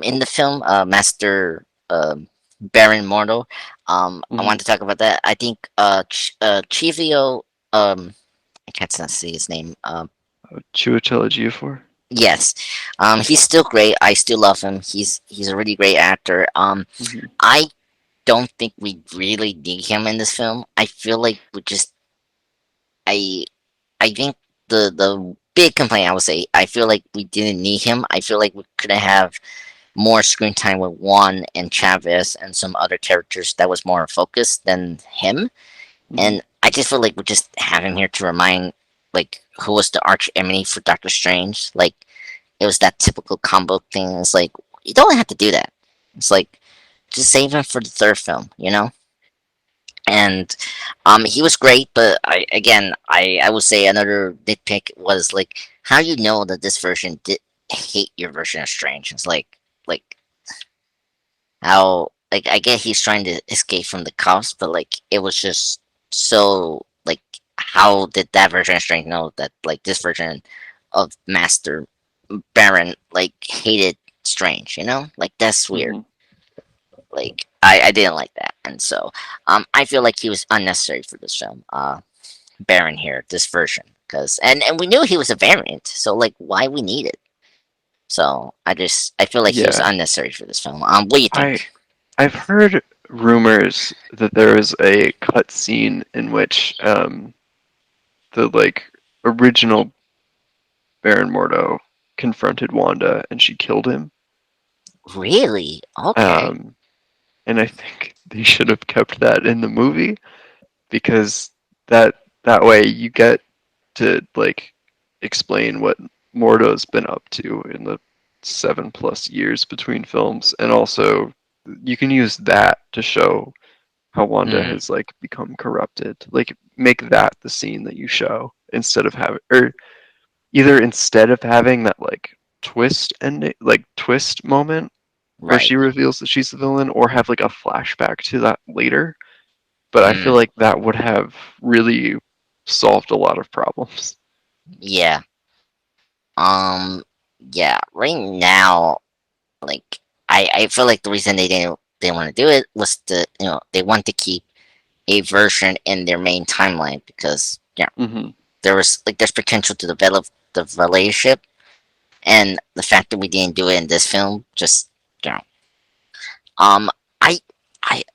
in the film Master Baron Mordor. I Mm-hmm. want to talk about that. I think Chivio I can't not see his name. Chiwetel Ejiofor. Yes, he's still great. I still love him. He's a really great actor. Mm-hmm. I don't think we really need him in this film. I feel like we just I I think the big complaint I would say I feel like we didn't need him. I feel like we could have more screen time with Juan and Chavez and some other characters that was more focused than him. Mm-hmm. And I just feel like we just have him here to remind like who was the arch enemy for Doctor Strange. Like it was that typical combo thing. It's like you don't have to do that. It's like just save him for the third film, you know? And he was great, but I would say another nitpick was like how you know that this version did hate your version of Strange. It's like how like I get he's trying to escape from the cops, but like it was just so like how did that version of Strange know that like this version of Master Baron like hated Strange, you know? Like that's weird. Mm-hmm. Like I didn't like that. And so I feel like he was unnecessary for this film. Baron here, this version. Cause and we knew he was a variant, so like why we need it. So I feel like he was Yeah, unnecessary for this film. What do you I think? I've heard rumors that there was a cut scene in which the like original Baron Mordo confronted Wanda and she killed him. Really? Okay. Um, and I think they should have kept that in the movie because that way you get to like explain what Mordo's been up to in the 7+ years between films, and also you can use that to show how Wanda Mm, has like become corrupted. Like make that the scene that you show instead of having, or either instead of having that like twist ending, like twist moment where right. she reveals that she's the villain, or have like a flashback to that later. But I feel Mm, like that would have really solved a lot of problems. yeah. Um. Yeah. Right now, like I feel like the reason they want to do it was to they want to keep a version in their main timeline because Hmm. there's potential to develop the relationship, and the fact that we didn't do it in this film just you know um I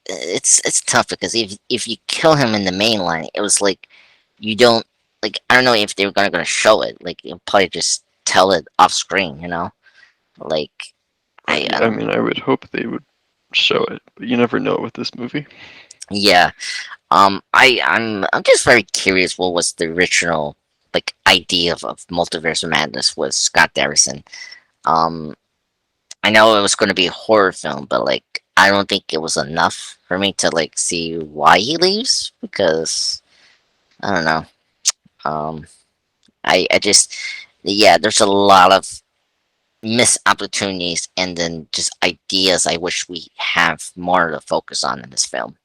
it's tough because if you kill him in the main line, it was like you don't like I don't know if they were gonna show it. Like you'll probably just tell it off screen, Like I I don't mean, I would hope they would show it, but you never know with this movie. yeah. I'm just very curious what was the original like idea of Multiverse of Madness with Scott Derrickson. Um I know it was gonna be a horror film, but like I don't think it was enough for me to like see why he leaves because I don't know. Um I just yeah, there's a lot of missed opportunities and then just ideas I wish we have more to focus on in this film.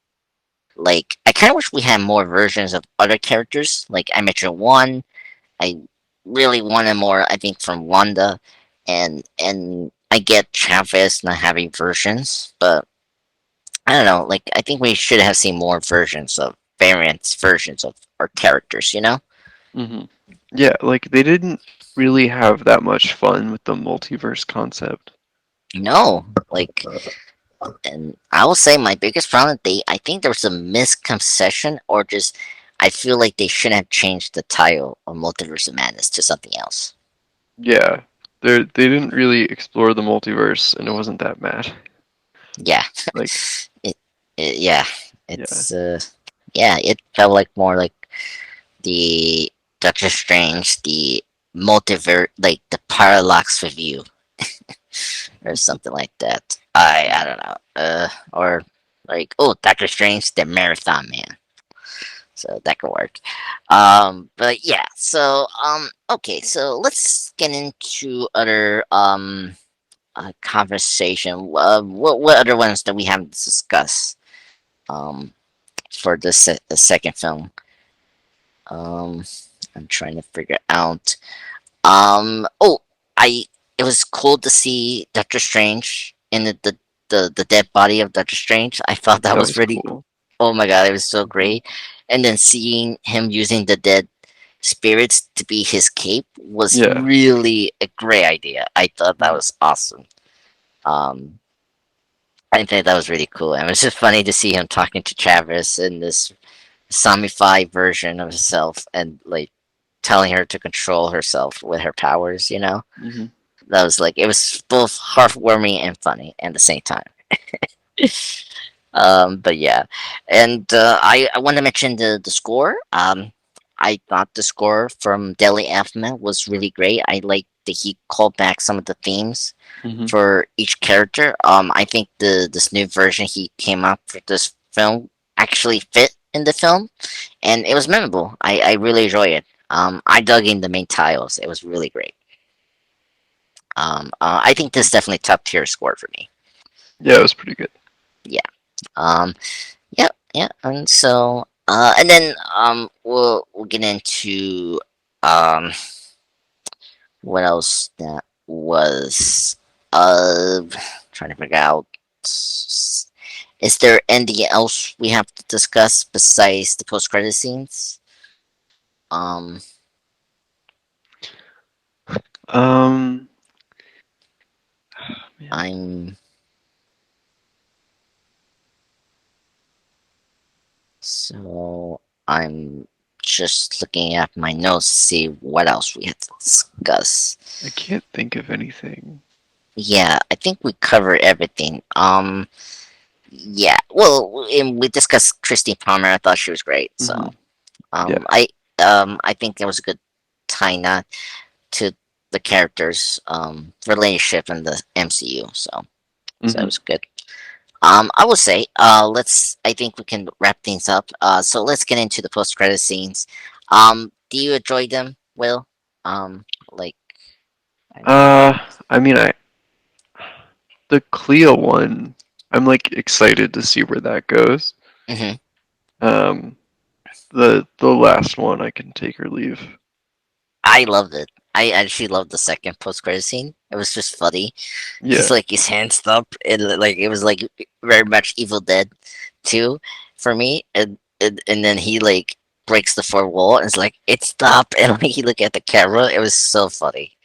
Like, I kind of wish we had more versions of other characters. Like, I mentioned one. I really wanted more. I think from Wanda, and I get Chavez not having versions, but I don't know. Like, I think we should have seen more versions of variants versions of our characters. You know? Hmm. Yeah, like they didn't really have that much fun with the multiverse concept. No, like, and I will say my biggest problem. I think there was a misconception, or just I feel like they shouldn't have changed the title of Multiverse of Madness to something else. Yeah, they didn't really explore the multiverse, and it wasn't that mad. Yeah, Like, it, yeah, yeah, it's yeah, it felt like more like the Doctor Strange, the multiverse, like the parallax review or something like that. I don't know, or like, oh, Doctor Strange, the Marathon Man. So that could work. But yeah, so okay, so let's get into other conversation. What other ones that we haven't discussed um for the second film? Um, I'm trying to figure out. Oh, I it was cool to see Doctor Strange in the dead body of Doctor Strange. I thought that that was was really, cool. oh my god, it was so Hmm. great. And then seeing him using the dead spirits to be his cape was Yeah. really a great idea. I thought that Mhm. was awesome. Um, I think that was really cool. And it was just funny to see him talking to Travis in this zombified version of himself and like telling her to control herself with her powers, you know? Hmm. That was like, it was both heartwarming and funny at the same time. But yeah, and I want to mention the score. I thought the score from Deadly Alphabet was really great. I like that he called back some of the themes Hmm. for each character. I think the this new version he came up for this film actually fit in the film, and it was memorable. I really enjoy it. I dug in the main titles. It was really great. I think this definitely top tier score for me. Yeah, it was pretty good. Yeah. Um, yeah, yeah, and so and then we'll get into um what else that was trying to figure out. Is there anything else we have to discuss besides the post credit scenes? Um, Um, man. I'm so I'm just looking at my notes to see what else we had to discuss. I can't think of anything. Yeah, I think we covered everything. Yeah. Well, and we discussed Christine Palmer. I thought she was great. So, Hmm. Yeah. um, I I think there was a good tie knot to the characters' relationship in the MCU. So it Hmm. was good. I will say, let's. I think we can wrap things up. So let's get into the post credit scenes. Do you enjoy them, Will? Like, I don't know. I mean, I the Cleo one. I'm like excited to see where that goes. Hmm. Um, the last one, I can take or leave. I loved it. I actually loved the second post credit scene. It was just funny. He's Yeah. like his hands up, and like it was like very much Evil Dead too for me. And then he like breaks the fourth wall and it's like it stopped, and like he look at the camera. It was so funny.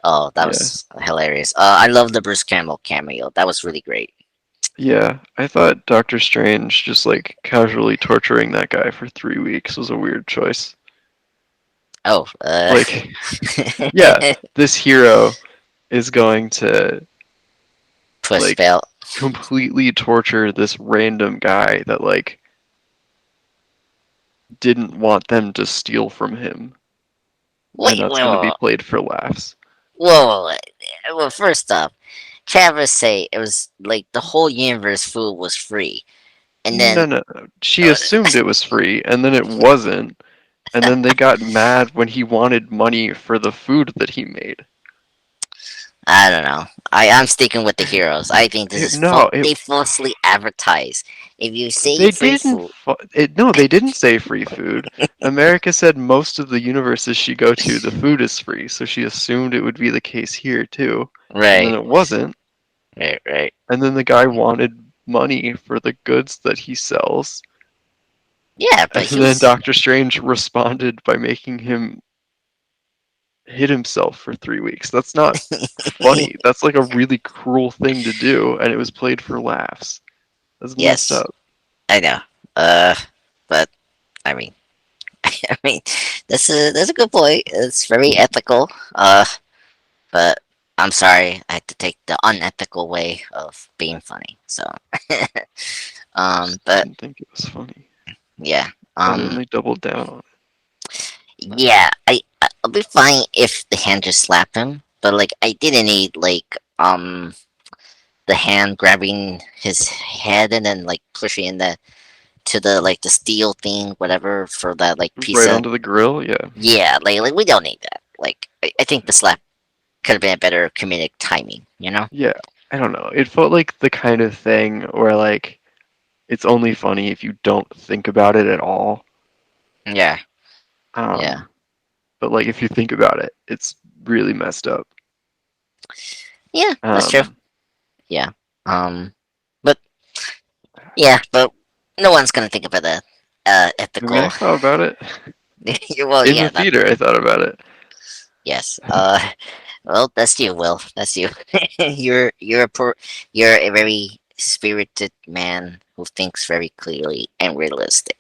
Oh, that Yeah. was hilarious. I love the Bruce Campbell cameo. That was really great. Yeah. I thought Doctor Strange just like casually torturing that guy for 3 weeks was a weird choice. Oh, Like, yeah, this hero is going to push like spell. completely torture this random guy that like didn't want them to steal from him, and Wait, that's going to be played for laughs. whoa, whoa. Well, first off, Travis say it was like the whole universe food was free, and then No, no, no. She uh, assumed it was free, and then it wasn't, and then they got mad when he wanted money for the food that he made. I don't know. I'm sticking with the heroes. I think this is No, they falsely advertise. If you say they free didn't. food, No, they didn't say free food. America said most of the universes she go to, the food is free, so she assumed it would be the case here too, and then right, it wasn't. right. And then the guy wanted money for the goods that he sells, Yeah, but and he then was Doctor Strange responded by making him hit himself for 3 weeks. That's not funny. That's like a really cruel thing to do, and it was played for laughs. That's messed yes, up. I know. Uh, but I mean, I mean, that's a good point. It's very ethical. But I'm sorry, I had to take the unethical way of being funny. So, Just but didn't think it was funny. yeah, And then they doubled down on yeah, I'll be fine if the hand just slapped him. But like, I didn't need like the hand grabbing his head and then like pushing the to the like the steel thing, whatever for that like it. Right pizza. onto the grill, yeah. Yeah, like we don't need that. Like, I think the slap could have been a better comedic timing. You know? Yeah, I don't know. It felt like the kind of thing where like it's only funny if you don't think about it at all. Yeah, yeah, Um, but like if you think about it, it's really messed up. yeah. That's true. Um, Yeah. But yeah, but no one's gonna think about the I mean, I ethical. thought about it Well, in the yeah, that theater. I thought about it. yes. Well, that's you, Will. That's you. You're a very spirited man who thinks very clearly and realistic.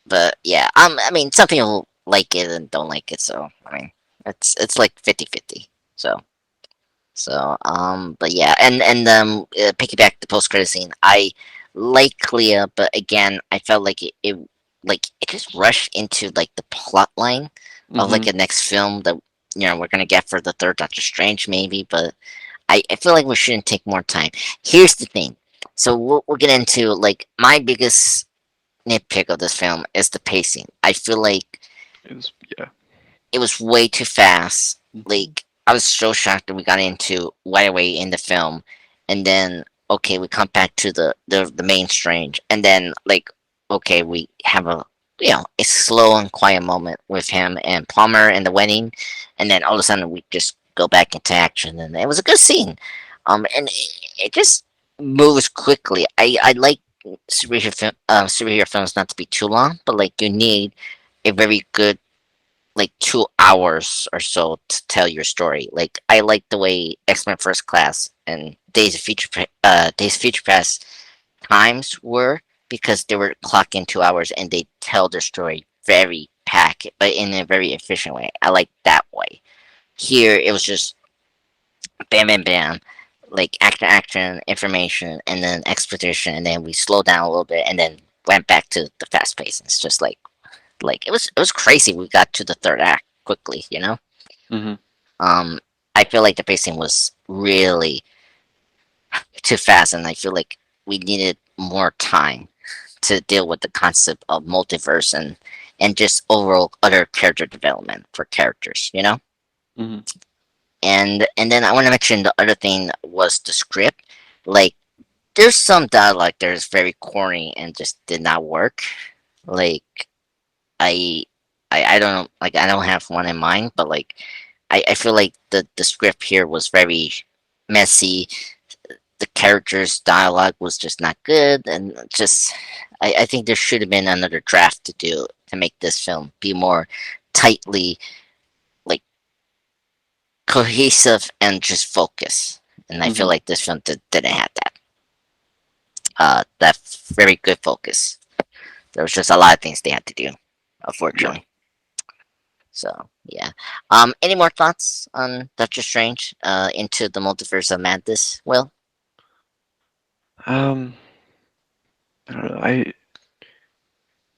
But yeah, I mean, some people like it and don't like it, so I mean, it's like 50-50. So but yeah, piggyback the post credit scene. I like Clea, but again, I felt like it just rushed into like the plot line of like Hmm. a next film that we're gonna get for the third Doctor Strange maybe, but I feel like we shouldn't take more time. Here's the thing. So we'll get into like my biggest nitpick of this film is the pacing. I feel like It was yeah. it was way too fast. Hmm. Like I was so shocked that we got into right away in the film, and then okay, we come back to the main strange, and then like okay, we have a slow and quiet moment with him and Palmer and the wedding, and then all of a sudden we just go back into action, and it was a good scene, and it just moves quickly. I like superhero films not to be too long, but like you need a very good like 2 hours or so to tell your story. Like I like the way X Men First Class and Days of Future Past times were because they were clocking 2 hours and they tell their story very packed, but in a very efficient way. I like that way. Here it was just bam, bam, bam, like action, information, and then exposition, and then we slow down a little bit, and then went back to the fast pace. It's just like it was crazy. We got to the third act quickly, you know. Hmm. Um, I feel like the pacing was really too fast, and I feel like we needed more time to deal with the concept of multiverse and just overall other character development for characters, you know. Hmm. And then I want to mention the other thing was the script. Like, there's some dialogue there's very corny and just did not work. Like, I I don't know, like I don't have one in mind, but like I feel like the script here was very messy. The characters' dialogue was just not good, and just I think there should have been another draft to do to make this film be more tightly like cohesive and just focus. And I feel Hmm. like this film didn't have that very good focus. There was just a lot of things they had to do, Yeah. unfortunately. So yeah. Any more thoughts on Doctor Strange? Into the Multiverse of Madness? Well, Um, I don't know. I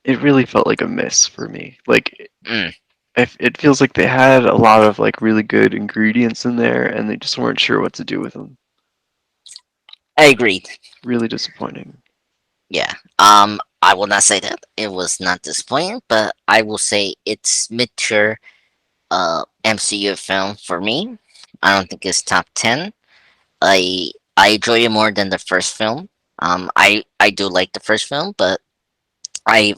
It really felt like a miss for me. Like mm, it feels like they had a lot of like really good ingredients in there, and they just weren't sure what to do with them. I agreed. Really disappointing. Yeah. I will not say that it was not disappointing, but I will say it's mid-tier MCU film for me. I don't think it's top 10. I enjoy it more than the first film. I do like the first film, but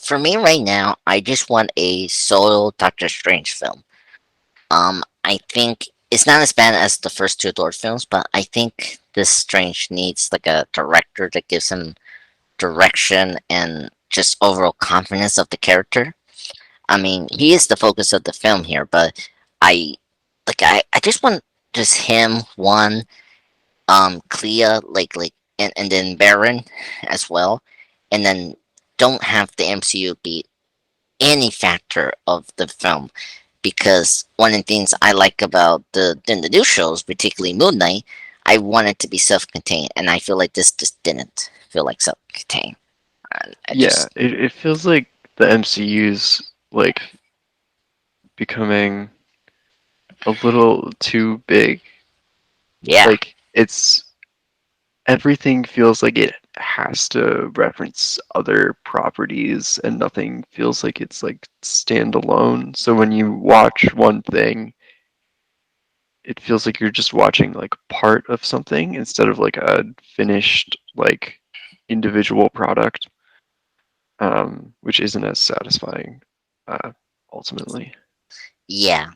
for me right now, I just want a solo Doctor Strange film. I think it's not as bad as the first two Thor films, but I think this Strange needs like a director that gives him direction and just overall confidence of the character. I mean, he is the focus of the film here, but I I just want just him, one, Clea, and then Baron as well, and then don't have the MCU be any factor of the film, because one of the things I like about the new shows, particularly Moon Knight, I want it to be self-contained, and I feel like this just didn't feel like self-contained. I Yeah, just it feels like the MCU's like becoming a little too big. yeah Like it's everything feels like it has to reference other properties and nothing feels like it's like standalone. So when you watch one thing, it feels like you're just watching like part of something instead of like a finished like individual product, which isn't as satisfying uh, ultimately. yeah.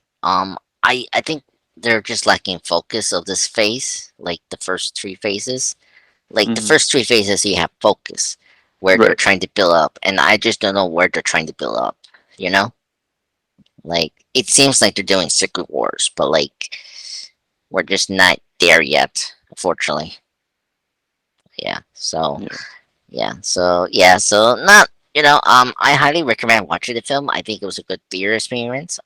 I think they're just lacking focus of this phase, like the first three phases. Like the Hmm. first three phases, you have focus, where they're Right. trying to build up, and I just don't know where they're trying to build up. You know, like it seems like they're doing Secret Wars, but like we're just not there yet, unfortunately. Yeah. So Yeah. so not I highly recommend watching the film. I think it was a good theater experience.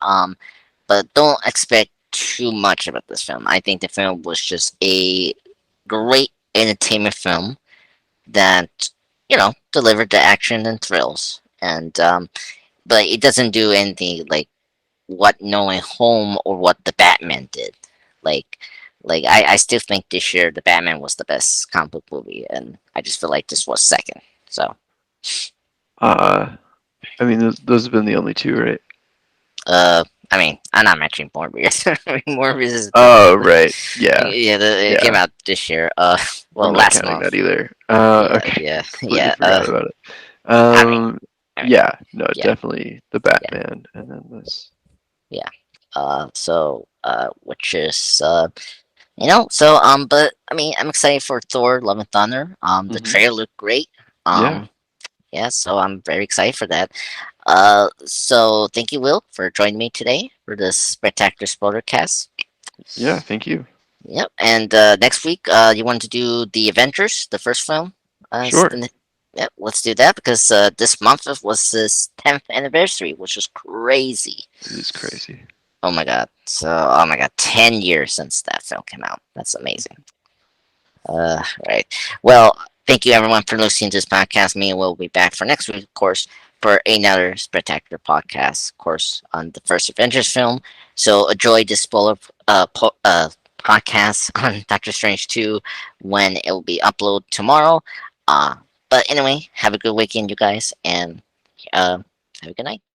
But don't expect too much about this film. I think the film was just a great entertainment film that delivered the action and thrills, and but it doesn't do anything like what No Way Home or what the Batman did. Like, I still think this year the Batman was the best comic book movie, and I just feel like this was second. So, Uh, I mean, those have been the only two, right? I mean, I'm not mentioning Morbius. Morbius is Oh, right. Yeah. yeah, it came Yeah. out this year. I'm Well, not last counting that month. either. Yeah, Okay. yeah, Completely yeah. forgot about it. I mean, Um, I mean, yeah. No, yeah, definitely the yeah, Batman, and then this. yeah. Which is but I mean, I'm excited for Thor: Love and Thunder. The Hmm. trailer looked great. Yeah. Um, yeah, so I'm very excited for that. So thank you, Will, for joining me today for this spectacular spoiler cast. Yeah. Thank you. Yep, and next week, you want to do the Avengers, the first film? Sure. Yep, let's do that because this month was his 10th anniversary, which is crazy. It is crazy. Oh my god, 10 years since that film came out. That's amazing. Right. Well, thank you everyone for listening to this podcast. Me and Will will be back for next week, of course, for another spectacular podcast, of course, on the first Avengers film. So enjoy this podcast on Doctor Strange 2 when it will be uploaded tomorrow. Uh, but anyway, have a good weekend, you guys, and have a good night.